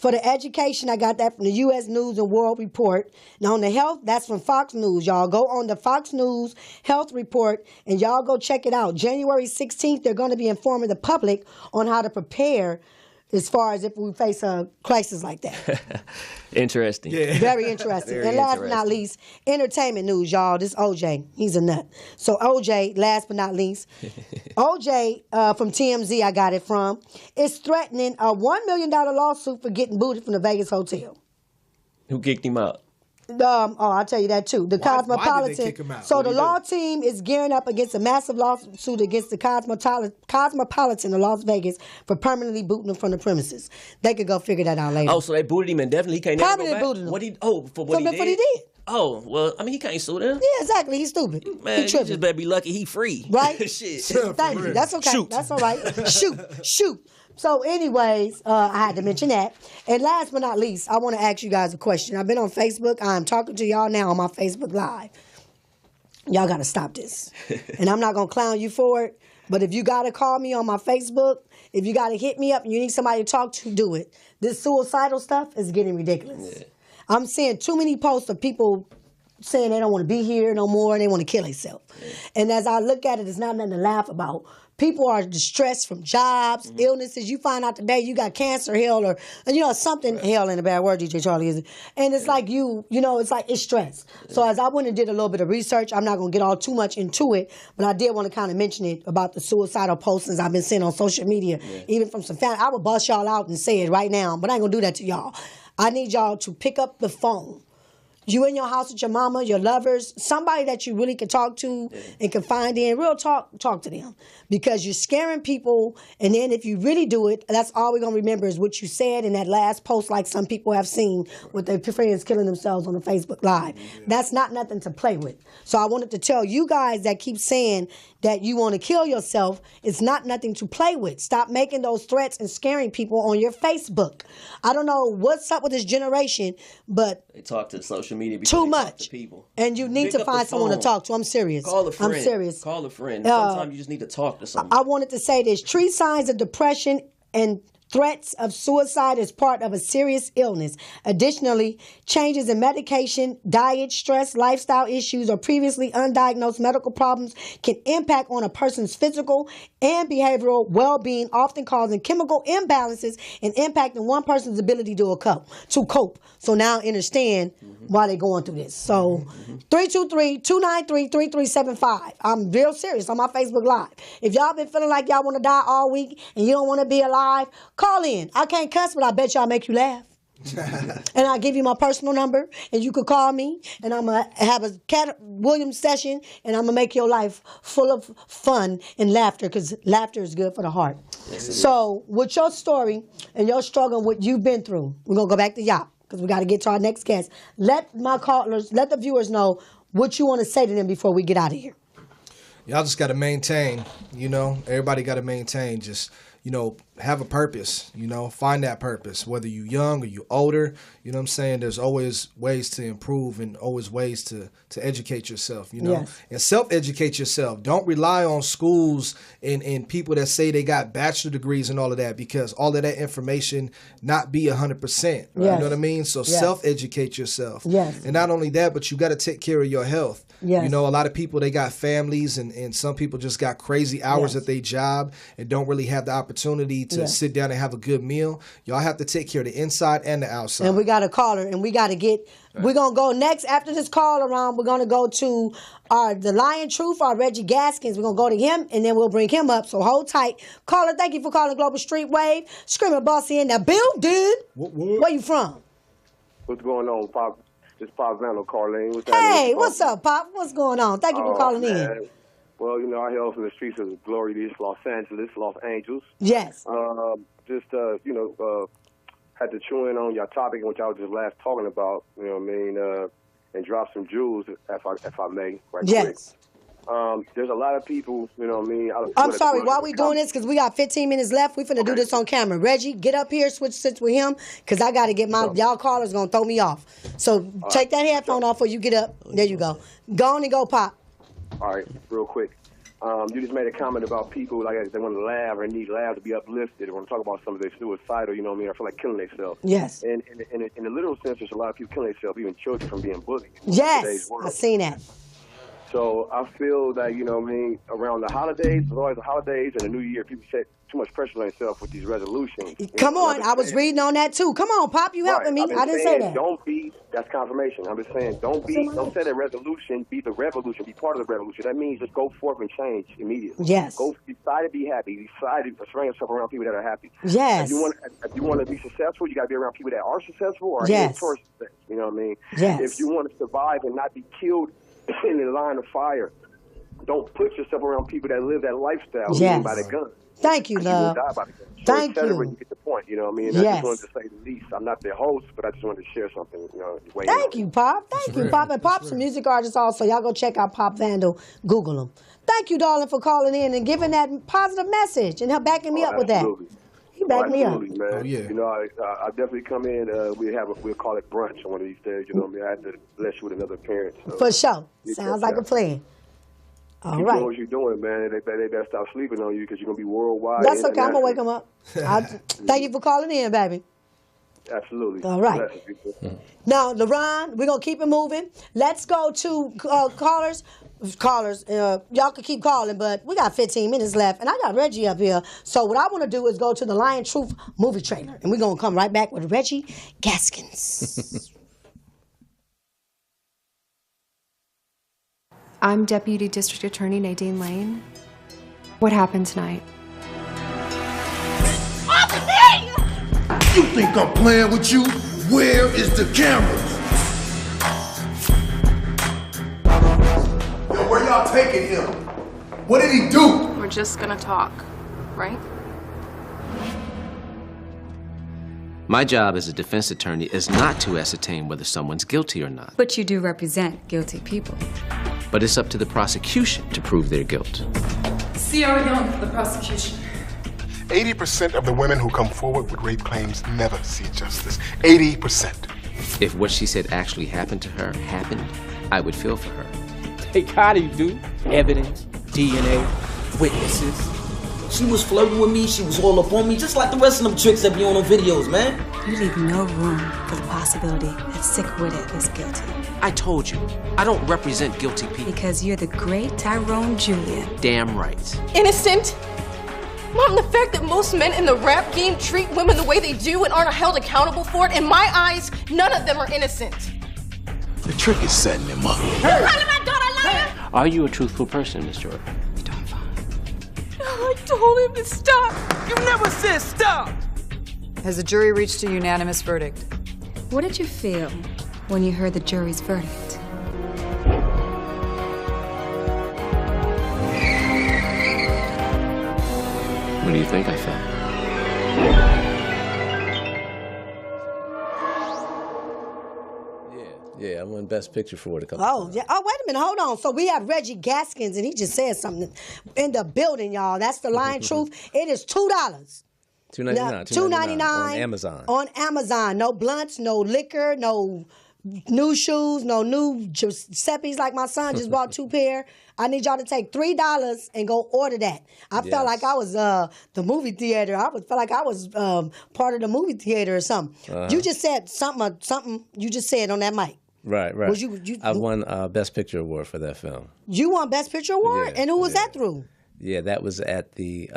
S2: For the education, I got that from the U.S. News and World Report. Now on the health, that's from Fox News. Y'all go on the Fox News Health Report and y'all go check it out. January 16th, they're going to be informing the public on how to prepare as far as if we face a crisis like that.
S5: Interesting.
S2: Yeah. Very interesting.
S5: Very
S2: and last but not least, entertainment news, y'all. This OJ, he's a nut. So OJ, last but not least, OJ from TMZ, I got it from, is threatening a $1 million lawsuit for getting booted from the Vegas hotel.
S5: Who kicked him out?
S2: I'll tell you that too. The Cosmopolitan.
S8: Why did they kick him out?
S2: So the law team is gearing up against a massive lawsuit against the Cosmopolitan of Las Vegas for permanently booting him from the premises. They could go figure that out later.
S5: Oh, so they booted him indefinitely? He can't never go back?
S2: Booted him.
S5: What he did? Oh, well, I mean, he can't sue them.
S2: Yeah, exactly. He's stupid.
S5: Man, he just better be lucky he free.
S2: Right?
S5: Shit.
S2: Thank you. That's okay.
S5: Shoot.
S2: That's all right. Shoot. So anyways, I had to mention that. And last but not least, I want to ask you guys a question. I've been on Facebook. I'm talking to y'all now on my Facebook Live. Y'all got to stop this. And I'm not going to clown you for it. But if you got to call me on my Facebook, if you got to hit me up and you need somebody to talk to, do it. This suicidal stuff is getting ridiculous. Yeah. I'm seeing too many posts of people saying they don't want to be here no more and they want to kill themselves. Yeah. And as I look at it, it's not nothing to laugh about. People are distressed from jobs, illnesses. You find out today you got cancer, hell, or, something, hell ain't a bad word, DJ Charlie, is it? And it's like it's stress. So as I went and did a little bit of research, I'm not going to get all too much into it, but I did want to kind of mention it about the suicidal postings I've been seeing on social media, even from some family. I would bust y'all out and say it right now, but I ain't going to do that to y'all. I need y'all to pick up the phone. You in your house with your mama, your lovers, somebody that you really can talk to and confide in, real talk to them. Because you're scaring people, and then if you really do it, that's all we're going to remember is what you said in that last post, like some people have seen with their friends killing themselves on the Facebook Live. That's not nothing to play with. So I wanted to tell you guys that keep saying that you want to kill yourself, it's not nothing to play with. Stop making those threats and scaring people on your Facebook. I don't know what's up with this generation, but
S5: they talk to social media
S2: too much.
S5: Talk to people.
S2: And you need to find someone to talk to. I'm serious.
S5: Call a friend.
S2: I'm serious.
S5: Call a friend. Sometimes you just need to talk to someone.
S2: I wanted to say this. Treat signs of depression and threats of suicide as part of a serious illness. Additionally, changes in medication, diet, stress, lifestyle issues, or previously undiagnosed medical problems can impact on a person's physical and behavioral well-being, often causing chemical imbalances and impacting one person's ability to cope. So now understand why they're going through this. So 323-293-3375. I'm real serious on my Facebook Live. If y'all been feeling like y'all want to die all week and you don't want to be alive, call in. I can't cuss, but I bet y'all make you laugh. And I'll give you my personal number, and you can call me, and I'm going to have a Cat Williams session, and I'm going to make your life full of fun and laughter, because laughter is good for the heart. Yes, so with your story and your struggle, what you've been through, we're going to go back to y'all, because we got to get to our next guest. Let the viewers know what you want to say to them before we get out of here.
S8: Y'all just got to maintain, everybody got to maintain, just, have a purpose, find that purpose, whether you young or you older, you know what I'm saying? There's always ways to improve and always ways to educate yourself,
S2: Yes.
S8: And self-educate yourself. Don't rely on schools and people that say they got bachelor degrees and all of that, because all of that information not be 100%. Right?
S2: Yes.
S8: You know what I mean? So self-educate yourself.
S2: Yes.
S8: And not only that, but you got to take care of your health.
S2: Yes.
S8: A lot of people, they got families, and some people just got crazy hours at their job and don't really have the opportunity to sit down and have a good meal. Y'all have to take care of the inside and the outside.
S2: And we got a caller, and we got to get. We're gonna go next after this call around. We're gonna go to the Lion Truth, our Reggie Gaskins. We're gonna go to him, and then we'll bring him up. So hold tight, caller. Thank you for calling Global Street Wave. Screaming Bossy in the building. Where you from?
S9: What's going on, Pop? It's Pop Vandal calling.
S2: What's up, Pop? What's going on? Thank you for calling in.
S9: Well, you know, I hail from the streets of glorious Los Angeles, Los Angeles.
S2: Yes.
S9: Had to chew in on your topic, which I was just last talking about, you know what I mean, and drop some jewels, if I may, right quick. There's a lot of people, you know what I mean.
S2: I'm sorry, while we doing this, because we got 15 minutes left, we finna do this on camera. Reggie, get up here, switch seats with him, because I got to get y'all callers going to throw me off. So take that headphone off before you get up. There you go. Go on and go, Pop.
S9: All right, real quick. You just made a comment about people, like, they want to laugh or need laugh to be uplifted. They want to talk about some of their suicidal, you know what I mean, or feel like killing themselves.
S2: Yes.
S9: And in the literal sense, there's a lot of people killing themselves, even children, from being bullied.
S2: Yes, I've seen that.
S9: So I feel that, you know what I mean, around the holidays, there's always the holidays and the New Year, people set too much pressure on themselves with these resolutions.
S2: Come on, I was reading on that too. Come on, Pop, you helping me. I didn't say that.
S9: That's confirmation. I'm just saying, don't set a resolution, be the revolution, be part of the revolution. That means just go forth and change immediately.
S2: Yes.
S9: Go decide to be happy. Decide to surround yourself around people that are happy.
S2: Yes.
S9: If you want to be successful, you got to be around people that are successful or heading towards success. You know what I mean?
S2: Yes.
S9: If you want to survive and not be killed in the line of fire, don't put yourself around people that live that lifestyle by the gun.
S2: Thank you, love.
S9: You will die by the gun.
S2: Thank you.
S9: You get the point, you know what I mean? I just wanted to say the least. I'm not their host, but I just wanted to share something, you know.
S2: Thank you, Pop. Thank you, Pop. And Pop's a music artist also. Y'all go check out Pop Vandal. Google him. Thank you, darling, for calling in and giving that positive message and backing me up with that. You back me up.
S9: Man. Oh, yeah. You know, I definitely come in. We'll call it brunch on one of these days. You know what I mean? I had to bless you with another appearance. So.
S2: For sure. Sounds like a plan. All right.
S9: Keep doing what you're doing, man. They better stop sleeping on you because you're going to be worldwide.
S2: That's okay. I'm going to wake them up. Thank you for calling in, baby.
S9: Absolutely.
S2: All right. Now, LaRon, we're going to keep it moving. Let's go to callers. Y'all can keep calling, but we got 15 minutes left, and I got Reggie up here. So what I want to do is go to the Lion Truth movie trailer, and we're going to come right back with Reggie Gaskins.
S10: I'm Deputy District Attorney Nadine Lane. What happened tonight?
S11: You think I'm playing with you? Where is the cameras? Yo, where y'all taking him? What did he do?
S10: We're just gonna talk, right?
S12: My job as a defense attorney is not to ascertain whether someone's guilty or not.
S13: But you do represent guilty people.
S12: But it's up to the prosecution to prove their guilt.
S14: Sierra Young for the prosecution.
S11: 80% of the women who come forward with rape claims never see justice. 80%.
S12: If what she said actually happened to her happened, I would feel for her.
S15: Take how do you do? Evidence, DNA, witnesses.
S16: She was flirting with me, she was all up on me, just like the rest of them tricks that be on them videos, man.
S13: You leave no room for the possibility that sick-witted is guilty.
S12: I told you, I don't represent guilty people.
S13: Because you're the great Tyrone Julian.
S12: Damn right.
S17: Innocent? Mom, the fact that most men in the rap game treat women the way they do and aren't held accountable for it, in my eyes, none of them are innocent.
S11: The trick is setting him up.
S17: Hey. You calling my daughter a liar?
S12: Are you a truthful person, Miss Jordan?
S17: I told him to stop.
S15: You never said stop.
S18: Has the jury reached a unanimous verdict?
S13: What did you feel when you heard the jury's verdict?
S12: What do you think I felt?
S19: Yeah, I won Best Picture for it a couple
S2: times. Yeah. Oh, wait a minute. Hold on. So we have Reggie Gaskins, and he just said something in the building, y'all. That's the Lion Truth. It is $2. $2.99
S19: on Amazon.
S2: On Amazon. No blunts, no liquor, no new shoes, no new Giuseppe's like my son just bought 2 pair. I need y'all to take $3 and go order that. I felt like I was the movie theater. Felt like I was part of the movie theater or something. You just said something you just said on that mic.
S19: Right.
S2: You
S19: I won Best Picture award for that film.
S2: You won Best Picture award?
S19: Yeah,
S2: and who was that through?
S19: Yeah, that was at the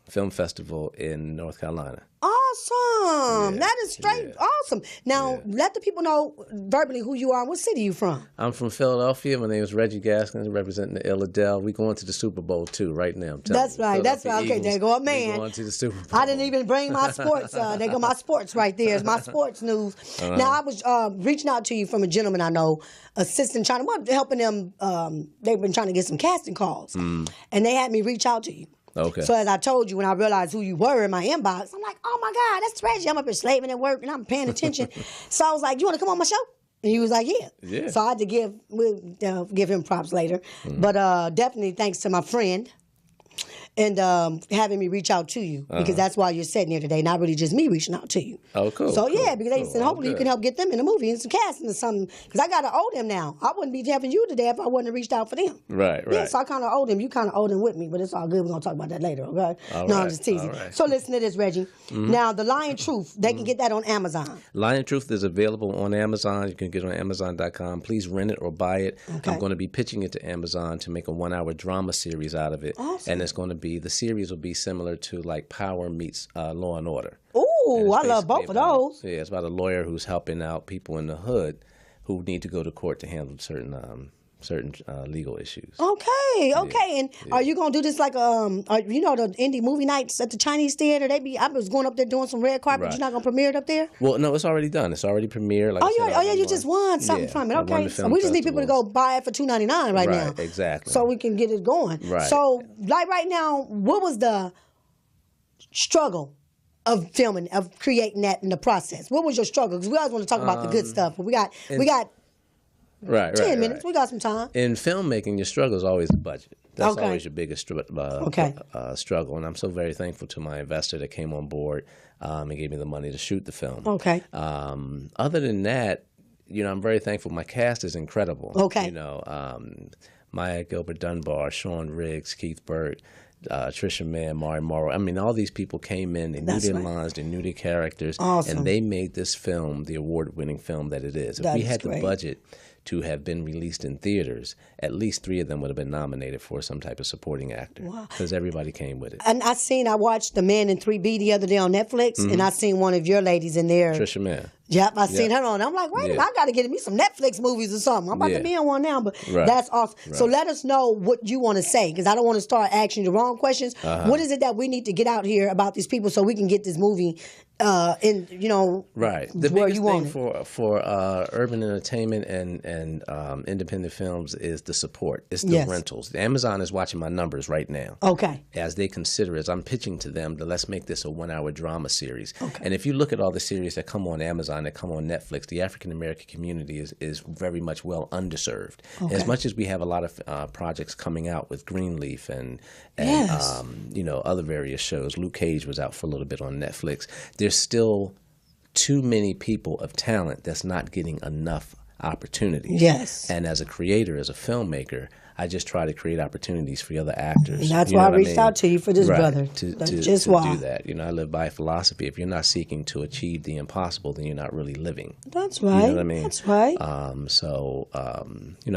S19: film festival in North Carolina.
S2: Awesome. That is straight awesome. Now, let the people know verbally who you are and what city you from.
S19: I'm from Philadelphia. My name is Reggie Gaskins, representing the Illadel. We going to the Super Bowl, too, right now.
S2: That's right. That's right. Okay, there go a man.
S19: We going to the Super Bowl.
S2: I didn't even bring my sports. There go my sports right there. It's my sports news. Now, I was reaching out to you from a gentleman I know, assistant trying to, helping them. They've been trying to get some casting calls. And they had me reach out to you.
S19: Okay.
S2: So as I told you, when I realized who you were in my inbox, I'm like, oh my God, that's Reggie. I'm up here slaving at work and I'm paying attention. So I was like, you want to come on my show? And he was like, yeah. So I had to give him props later. But definitely thanks to my friend and having me reach out to you because that's why you're sitting here today, not really just me reaching out to you.
S19: Oh, cool.
S2: So yeah, because they said hopefully you can help get them in the movie and some casting or something. Because I got to owe them now. I wouldn't be having you today if I wouldn't have reached out for them.
S19: Right.
S2: Yeah, so I kind of owe them. You kind of owe them with me, but it's all good. We're going to talk about that later, okay? I'm just teasing. Right. So listen to this, Reggie. Now, The Lion Truth, they can get that on Amazon.
S19: Lion Truth is available on Amazon. You can get it on Amazon.com. Please rent it or buy it. Okay. I'm going to be pitching it to Amazon to make a 1-hour drama series out of it. Awesome. And it's going to be, the series will be similar to like Power meets Law and Order.
S2: Ooh, I love both of those.
S19: Yeah, it's about a lawyer who's helping out people in the hood who need to go to court to handle certain legal issues.
S2: Okay. And are you gonna do this like the indie movie nights at the Chinese theater? I was going up there doing some red carpet. You're not gonna premiere it up there?
S19: Well, no, it's already done. It's already premiered. Like
S2: you just won something from it. Okay, so we just need people to go buy it for $2.99 right now.
S19: Exactly.
S2: So we can get it going.
S19: Right.
S2: So like right now, what was the struggle of filming, of creating that in the process? What was your struggle? Because we always want to talk about the good stuff, but we got 10 minutes. We got some time.
S19: In filmmaking, your struggle is always the budget. That's always your biggest struggle. And I'm so very thankful to my investor that came on board and gave me the money to shoot the film.
S2: Okay.
S19: Other than that, I'm very thankful. My cast is incredible.
S2: Okay.
S19: Maya Gilbert Dunbar, Sean Riggs, Keith Burt, Trisha Mann, Mari Morrow. I mean, all these people came in, they knew their lines, they knew their characters, and they made this film the award-winning film that it is. If we had the budget to have been released in theaters, at least 3 of them would have been nominated for some type of supporting actor because everybody came with it.
S2: And I watched The Man in 3B the other day on Netflix, and I seen one of your ladies in there.
S19: Trisha Mann.
S2: Yep, I seen her on. I'm like, wait a minute, I got to get me some Netflix movies or something. I'm about to be on one now, but that's awesome. Right. So let us know what you want to say, because I don't want to start asking the wrong questions. What is it that we need to get out here about these people so we can get this movie
S19: right. The
S2: where
S19: biggest
S2: you want
S19: thing for urban entertainment and independent films is the support. It's the rentals. Amazon is watching my numbers right now.
S2: Okay.
S19: As they consider, as I'm pitching to them, that let's make this a 1-hour drama series. Okay. And if you look at all the series that come on Amazon, that come on Netflix, the African American community is very much well underserved. Okay. As much as we have a lot of projects coming out with Greenleaf and other various shows. Luke Cage was out for a little bit on Netflix. There's still too many people of talent that's not getting enough opportunities.
S2: Yes.
S19: And as a creator, as a filmmaker, I just try to create opportunities for the other actors.
S2: And that's why I reached out to you for this, brother.
S19: To
S2: do
S19: that. I live by a philosophy. If you're not seeking to achieve the impossible, then you're not really living.
S2: That's right.
S19: You know what I mean?
S2: That's right.
S19: I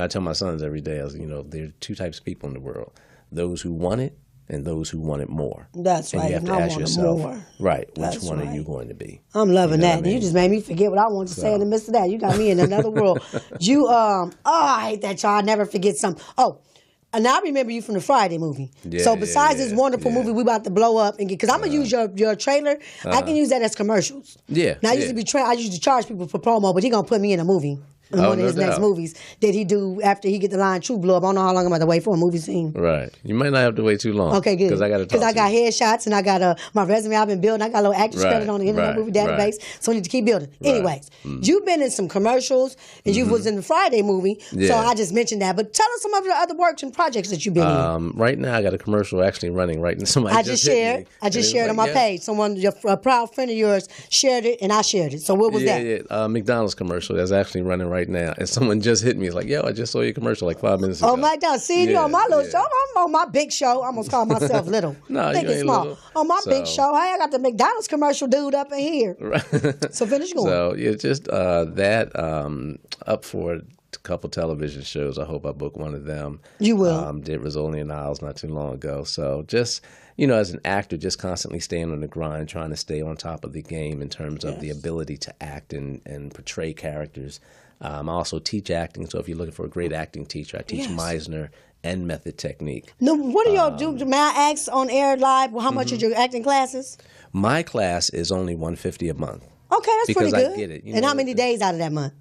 S19: tell my sons every day, there are 2 types of people in the world. Those who want it and those who want it more.
S2: That's right.
S19: And you have to ask yourself, which one are you going to be?
S2: I'm loving that. You just made me forget what I wanted to say in the midst of that. You got me in another world. I hate that, y'all. I never forget something. Oh, and I remember you from the Friday movie. So besides this wonderful movie we about to blow up and get, because I'm gonna use your trailer. I can use that as commercials.
S19: Yeah.
S2: Now I used to charge people for promo, but he gonna put me in a movie. In one of his next movies that he do after he get the line True Blood. I don't know how long I'm going to wait for a movie scene.
S19: Right. You might not have to wait too long.
S2: Okay, good.
S19: Because I got to talk.
S2: Because I got headshots and I got my resume I've been building. I got a little actress credit on the Internet Movie Database. So I need to keep building. Anyways, you've been in some commercials and you was in the Friday movie. Yeah. So I just mentioned that. But tell us some of the other works and projects that you've been in.
S19: Right now I got a commercial actually running right now.
S2: I just shared on my page. Someone, a proud friend of yours, shared it and I shared it. So what was that?
S19: Yeah, McDonald's commercial that's actually running right now. And someone just hit me. It's like, yo, I just saw your commercial like 5 minutes ago.
S2: Oh my God. See you on my little show. I'm on my big show. I almost call myself little.
S19: No,
S2: think it's small. Little. On my big show, I got the McDonald's commercial dude up in here. Right. So finish going.
S19: So just that up for a couple television shows. I hope I book one of them.
S2: You will.
S19: Did Rizzoli and Isles not too long ago. So just, you know, as an actor, just constantly staying on the grind, trying to stay on top of the game in terms of the ability to act and portray characters. I also teach acting, so if you're looking for a great acting teacher, I teach Meisner and method technique.
S2: No, what do y'all do? May I ask on air live, how much is your acting classes?
S19: My class is only $150 a month.
S2: Okay, that's
S19: because
S2: pretty good.
S19: I get it.
S2: And how many days out of that month?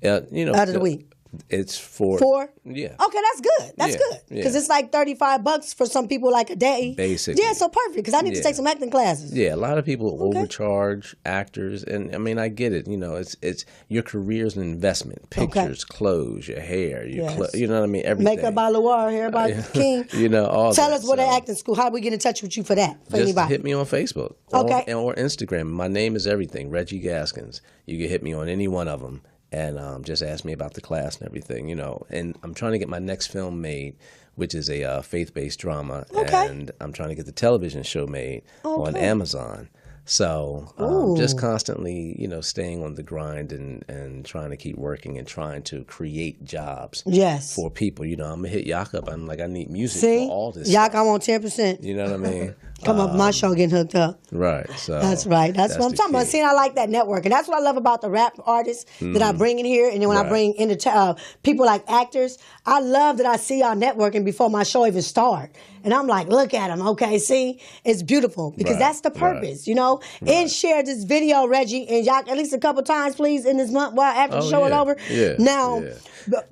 S19: You know,
S2: out of the week?
S19: It's 4.
S2: 4?
S19: Yeah.
S2: Okay, that's good. That's good. Because it's like $35 for some people, like a day.
S19: Basically.
S2: Yeah, so perfect. Because I need to take some acting classes.
S19: Yeah, a lot of people overcharge actors, and I mean, I get it. You know, it's your career's an investment. Pictures, clothes, your hair, you know what I mean. Everything.
S2: Makeup by Loire, hair by King.
S19: You know, all.
S2: Tell us what acting school. How do we get in touch with you for that? For
S19: just
S2: anybody?
S19: hit me on Facebook. Or Instagram. My name is everything. Reggie Gaskins. You can hit me on any one of them. And just ask me about the class and everything, you know. And I'm trying to get my next film made, which is a faith-based drama. And I'm trying to get the television show made on Amazon. So just constantly, you know, staying on the grind and trying to keep working and trying to create jobs for people. You know, I'm going to hit Yak up. I'm like, I need music for all this
S2: Yak, I want 10%.
S19: You know what I mean?
S2: Come up my show getting hooked up.
S19: Right. So
S2: that's right. That's what I'm talking about. See, I like that network. And that's what I love about the rap artists that I bring in here. And then when I bring in people like actors, I love that I see y'all networking before my show even start. And I'm like, look at them. Okay, see? It's beautiful because that's the purpose, you know? And share this video, Reggie, and y'all at least a couple times, please, in this month while after the show is over.
S19: Yeah.
S2: Now,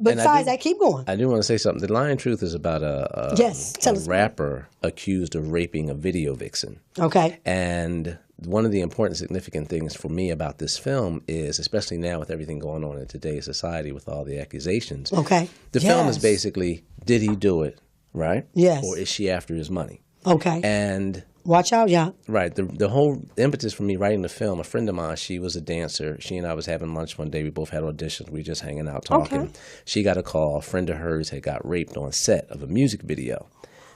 S2: besides that, keep going.
S19: I do want to say something. The Lying Truth is about a rapper accused of raping a video vixen.
S2: Okay.
S19: And one of the important, significant things for me about this film is, especially now with everything going on in today's society with all the accusations, the film is basically, did he do it, right?
S2: Yes.
S19: Or is she after his money?
S2: Okay.
S19: And
S2: watch out, y'all.
S19: Right. The whole impetus for me writing the film, a friend of mine, she was a dancer. She and I was having lunch one day. We both had auditions. We were just hanging out talking.
S2: Okay.
S19: She got a call. A friend of hers had got raped on set of a music video.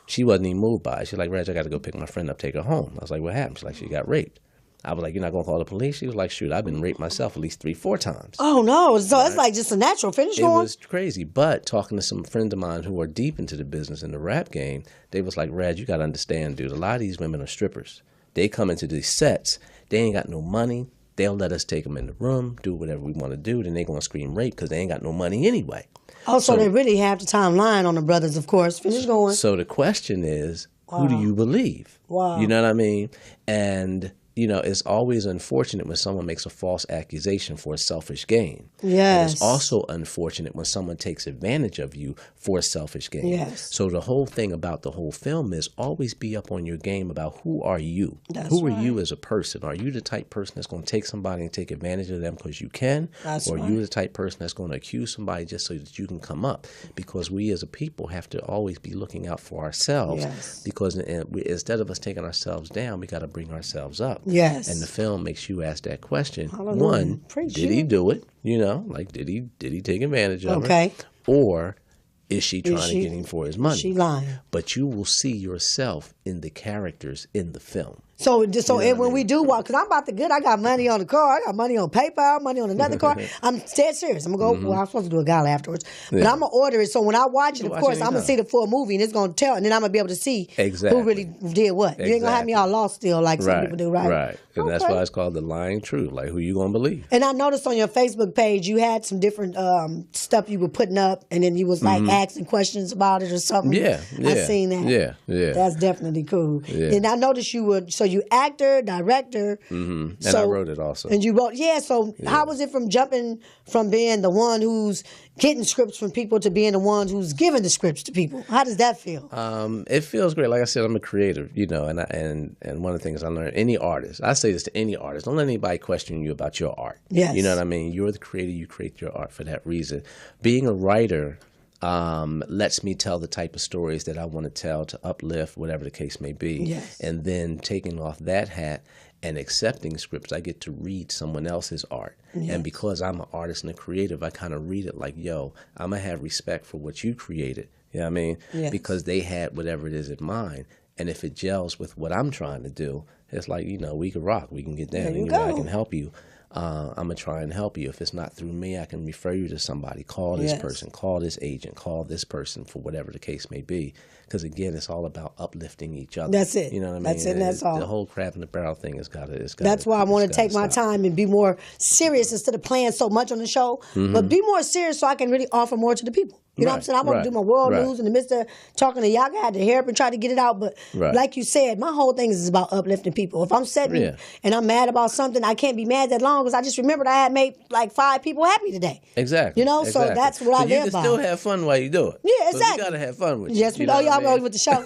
S19: She wasn't even moved by it. She's like, Reg, I got to go pick my friend up, take her home. I was like, what happened? She's like, she got raped. I was like, you're not going to call the police? She was like, shoot, I've been raped myself at least 3-4 times.
S2: Oh, no. So it's like just a natural finish going?
S19: It was crazy. But talking to some friends of mine who are deep into the business in the rap game, they was like, Reg, you got to understand, dude, a lot of these women are strippers. They come into these sets. They ain't got no money. They'll let us take them in the room, do whatever we want to do. Then they going to scream rape because they ain't got no money anyway.
S2: Oh, so they really have the time lying on the brothers, of course. Finish going.
S19: So the question is, who do you believe?
S2: Wow.
S19: You know what I mean? And, you know, it's always unfortunate when someone makes a false accusation for a selfish gain.
S2: Yes.
S19: And it's also unfortunate when someone takes advantage of you for a selfish gain.
S2: Yes.
S19: So the whole thing about the whole film is always be up on your game about who are you?
S2: That's
S19: who are
S2: right.
S19: you as a person? Are you the type person that's going to take somebody and take advantage of them because you can?
S2: That's
S19: or
S2: right.
S19: are you the type person that's going to accuse somebody just so that you can come up? Because we as a people have to always be looking out for ourselves.
S2: Yes.
S19: Because instead of us taking ourselves down, we got to bring ourselves up.
S2: Yes.
S19: And the film makes you ask that question.
S2: Hallelujah.
S19: One,
S2: Preach
S19: did he do it? You know, like did he take advantage of her? Or is she trying to get him for his money?
S2: Is she lying?
S19: But you will see yourself in the characters in the film.
S2: So when we do walk, because I'm about to I got money on the car, I got money on PayPal, money on another car. I'm dead serious. I'm going to go, well, I'm supposed to do a gala afterwards. But I'm going to order it. So when I watch it, of course, I'm going to see the full movie and it's going to tell, and then I'm going to be able to see who really did what. You ain't going to have me all lost still like some people do, right?
S19: Right. And that's why it's called The Lying Truth. Like, who you going to believe?
S2: And I noticed on your Facebook page, you had some different stuff you were putting up, and then you was like asking questions about it or something.
S19: Yeah.
S2: I seen that.
S19: Yeah.
S2: That's definitely cool.
S19: Yeah.
S2: And I noticed you actor, director.
S19: And I wrote it also.
S2: And you wrote, how was it from jumping from being the one who's getting scripts from people to being the one who's giving the scripts to people? How does that feel?
S19: It feels great. Like I said, I'm a creative, you know, and one of the things I learned, any artist, I say this to any artist, don't let anybody question you about your art.
S2: Yes.
S19: You know what I mean? You're the creator, you create your art for that reason. Being a writer lets me tell the type of stories that I want to tell, to uplift, whatever the case may be.
S2: Yes.
S19: And then taking off that hat and accepting scripts, I get to read someone else's art.
S2: Yes.
S19: And because I'm an artist and a creative, I kind of read it like, yo, I'm going to have respect for what you created. You know what I mean?
S2: Yes.
S19: Because they had whatever it is in mind. And if it gels with what I'm trying to do, it's like, you know, we can rock, we can get down, and I can help you. I'm going to try and help you. If it's not through me, I can refer you to somebody. Call this person, call this agent, call this person for whatever the case may be. Because, again, it's all about uplifting each other.
S2: That's it.
S19: You know what I mean?
S2: That's it, that's all.
S19: The whole crab in the barrel thing has got to.
S2: That's why I want to take my time and be more serious instead of playing so much on the show. But be more serious so I can really offer more to the people. You know what I'm saying? I want to do my world news in the midst of talking to y'all. I had to hurry up and try to get it out. But like you said, my whole thing is about uplifting people. If I'm sitting and I'm mad about something, I can't be mad that long because I just remembered I had made like 5 people happy today.
S19: Exactly.
S2: You know, so that's what I live by.
S19: You can still have fun while you do it.
S2: Yeah, exactly.
S19: So you got to have fun with it.
S2: Yes, we know y'all roll with the show.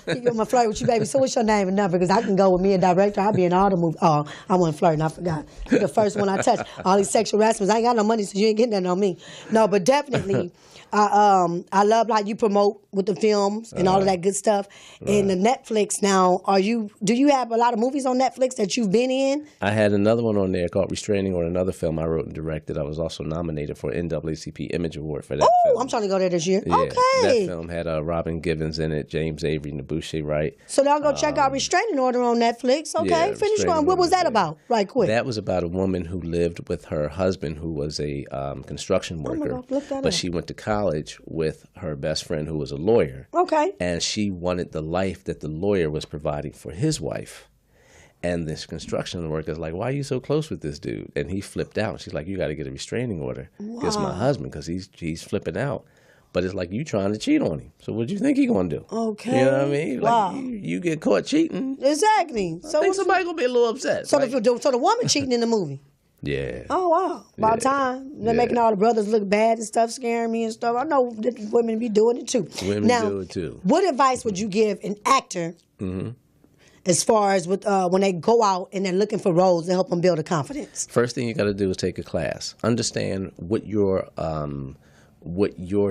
S2: I'm going to flirt with you, baby. So what's your name and number? Because I can go with me and director. I'll be in all the movies. Oh, I wasn't flirting. I forgot. You're the first one I touched. All these sexual harassments. I ain't got no money, so you ain't getting that on me. No, but definitely, I love how you promote with the films and all of that good stuff. And the Netflix now, do you have a lot of movies on Netflix that you've been in?
S19: I had another one on there called Restraining Order, another film I wrote and directed. I was also nominated for an NAACP Image Award for that film.
S2: I'm trying to go there this year.
S19: Yeah,
S2: okay.
S19: That film had Robin Givens in it, James Avery, Nabuche Wright.
S2: So y'all go check out Restraining Order on Netflix. Okay,
S19: yeah,
S2: finish one. What was that about? Right quick.
S19: That was about a woman who lived with her husband who was a construction worker. But she went to college with her best friend who was a lawyer.
S2: Okay.
S19: And she wanted the life that the lawyer was providing for his wife. And this construction worker's like, why are you so close with this dude? And he flipped out. She's like, you got to get a restraining order against my husband because he's flipping out. But it's like you trying to cheat on him. So what do you think he going to do?
S2: Okay.
S19: You know what I mean? Like you get caught cheating.
S2: Exactly.
S19: I think somebody going to be a little upset.
S2: So, so the woman cheating in the movie?
S19: Yeah.
S2: Oh, wow. About time. They're making all the brothers look bad and stuff, scaring me and stuff. I know that women be doing it too.
S19: Women do it too.
S2: What advice would you give an actor as far as with when they go out and they're looking for roles to help them build a confidence?
S19: First thing you got to do is take a class. Understand what your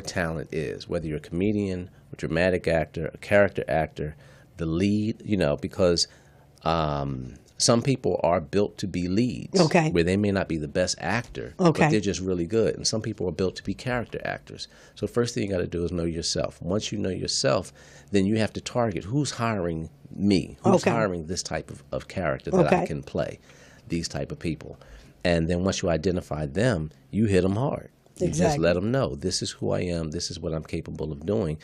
S19: talent is, whether you're a comedian, a dramatic actor, a character actor, the lead, because some people are built to be leads, where they may not be the best actor, but they're just really good. And some people are built to be character actors. So first thing you got to do is know yourself. Once you know yourself, then you have to target who's hiring me, who's hiring this type of character that I can play, these type of people. And then once you identify them, you hit them hard. You just let them know, this is who I am, this is what I'm capable of doing.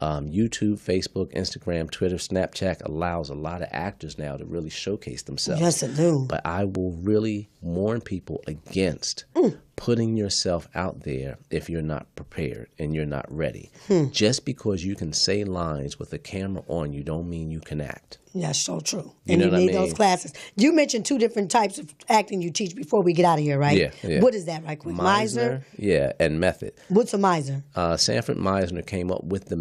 S19: YouTube, Facebook, Instagram, Twitter, Snapchat allows a lot of actors now to really showcase themselves.
S2: Yes, it do.
S19: But I will really warn people against putting yourself out there if you're not prepared and you're not ready. Just because you can say lines with a camera on you don't mean you can act.
S2: That's so true.
S19: You
S2: and
S19: know
S2: you
S19: what
S2: need
S19: I mean?
S2: those classes. You mentioned 2 different types of acting you teach before we get out of here, right?
S19: Yeah.
S2: What is that right quick? Meisner?
S19: Yeah, and method.
S2: What's a Meisner?
S19: Sanford Meisner came up with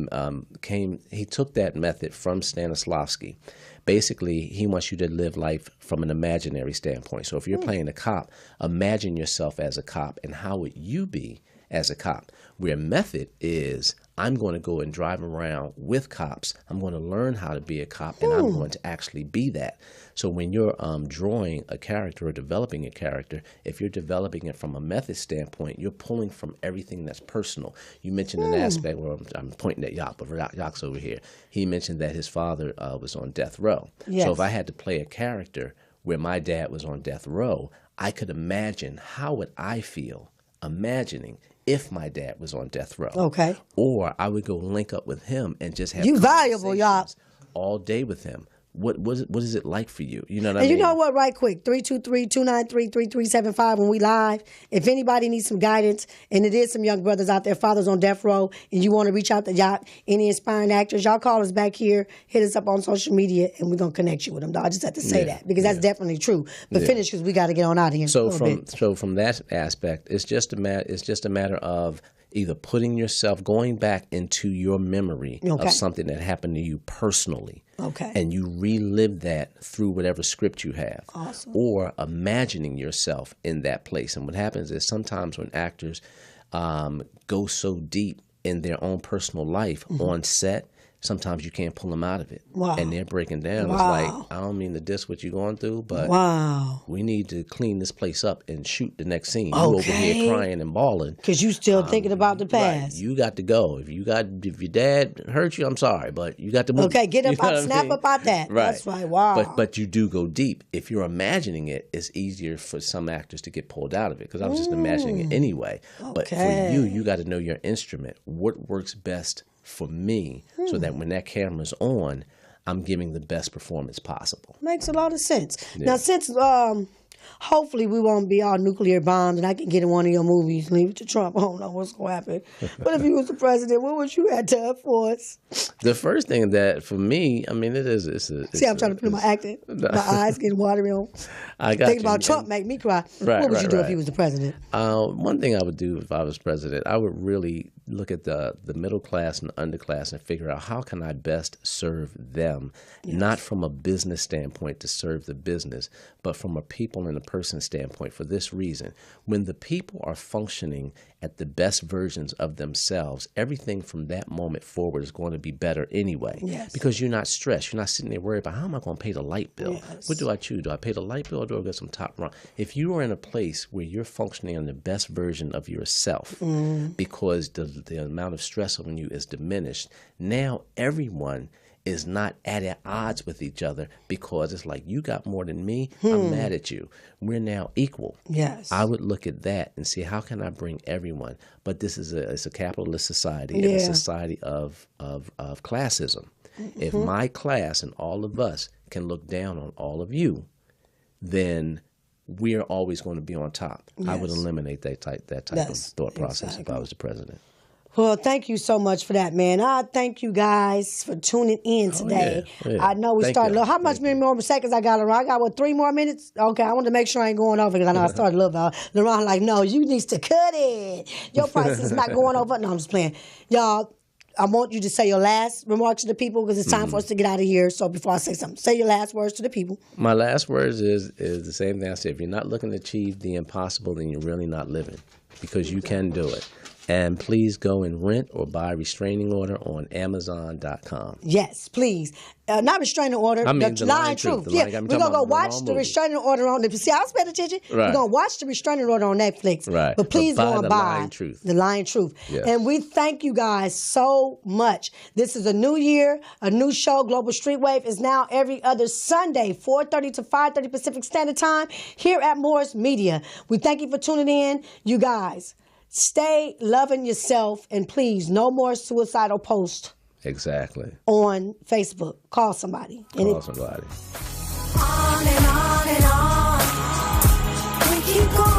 S19: he took that method from Stanislavski. Basically, he wants you to live life from an imaginary standpoint. So if you're playing a cop, imagine yourself as a cop and how would you be as a cop? Where method is, I'm going to go and drive around with cops. I'm going to learn how to be a cop, and I'm going to actually be that. So when you're drawing a character or developing a character, if you're developing it from a method standpoint, you're pulling from everything that's personal. You mentioned an aspect where I'm pointing at Yak, but Yak's over here. He mentioned that his father was on death row.
S2: Yes.
S19: So if I had to play a character where my dad was on death row, I could imagine how would I feel imagining if my dad was on death row.
S2: Okay.
S19: Or I would go link up with him and just have
S2: you valuable, y'all.
S19: all day with him. What is it like for you? You know what I
S2: mean?
S19: mean?
S2: You know what, right quick, 323-293-3375 when we live. If anybody needs some guidance, and it is some young brothers out there, fathers on death row, and you want to reach out to y'all, any inspiring actors, y'all call us back here, hit us up on social media, and we're going to connect you with them. I just have to say that, because that's definitely true. But finish, because we got to get on out of here.
S19: So from that aspect, it's just a matter of either going back into your memory of something that happened to you personally.
S2: Okay.
S19: And you relive that through whatever script you have.
S2: Awesome.
S19: Or imagining yourself in that place. And what happens is sometimes when actors go so deep in their own personal life on set, sometimes you can't pull them out of it.
S2: Wow.
S19: And they're breaking down.
S2: Wow.
S19: It's like, I don't mean to diss what you're going through, but
S2: wow.
S19: we need to clean this place up and shoot the next scene.
S2: Okay.
S19: You over here crying and bawling.
S2: Because you still thinking about the past.
S19: Right. You got to go. If your dad hurt you, I'm sorry, but you got to move.
S2: Okay, get up, snap up out that.
S19: Right.
S2: That's right, wow.
S19: But you do go deep. If you're imagining it, it's easier for some actors to get pulled out of it, because I was just imagining it anyway.
S2: Okay.
S19: But for you got to know your instrument. What works best for me, so that when that camera's on, I'm giving the best performance possible.
S2: Makes a lot of sense.
S19: Yeah.
S2: Now, since hopefully we won't be all nuclear bombs and I can get in one of your movies, leave it to Trump. I don't know what's going to happen. But if he was the president, what would you have done for us?
S19: The first thing that, for me, I mean,
S2: See, I'm trying to put in my acting. My eyes getting watery on.
S19: I got
S2: Thinking about Trump make me cry. What would you do if he was the president?
S19: One thing I would do if I was president, I would really look at the middle class and underclass and figure out how can I best serve them, not from a business standpoint to serve the business, but from a people and a person standpoint. For this reason, when the people are functioning at the best versions of themselves, everything from that moment forward is going to be better anyway.
S2: Yes.
S19: Because you're not stressed. You're not sitting there worried about, how am I going to pay the light bill?
S2: Yes.
S19: What do I choose? Do I pay the light bill or do I get some top run? If you are in a place where you're functioning on the best version of yourself, because the amount of stress on you is diminished, now everyone is not at odds with each other, because it's like, you got more than me, I'm mad at you. We're now equal.
S2: Yes.
S19: I would look at that and see, how can I bring everyone? But this is it's a capitalist society, and a society of classism. If my class and all of us can look down on all of you, then we're always going to be on top.
S2: Yes.
S19: I would eliminate that type of thought process if I was the president.
S2: Well, thank you so much for that, man. I thank you guys for tuning in today.
S19: Yeah.
S2: I know we started. How much many more seconds I got, LeRon? I got, 3 more minutes? Okay, I want to make sure I ain't going over, because I know I started a little bit. LeRon like, no, you needs to cut it. Your price is not going over. No, I'm just playing. Y'all, I want you to say your last remarks to the people, because it's time for us to get out of here. So before I say something, say your last words to the people.
S19: My last words is the same thing I said. If you're not looking to achieve the impossible, then you're really not living, because you can do it. And please go and rent or buy Restraining Order on Amazon.com.
S2: Yes, please. Not Restraining Order.
S19: I mean,
S2: the Lying Truth. We're going to go watch the Restraining Order on Netflix. See, I was paying attention.
S19: Right.
S2: We're going to watch the Restraining Order on Netflix.
S19: Right.
S2: But please go and buy
S19: Lying Truth.
S2: The Lying Truth.
S19: Yes.
S2: And we thank you guys so much. This is a new year, a new show. Global Street Wave is now every other Sunday, 4:30 to 5:30 Pacific Standard Time, here at Morris Media. We thank you for tuning in. You guys, stay loving yourself, and please, no more suicidal posts.
S19: Exactly.
S2: On Facebook. Call somebody.
S19: Call somebody.
S1: On and on and on. We keep going.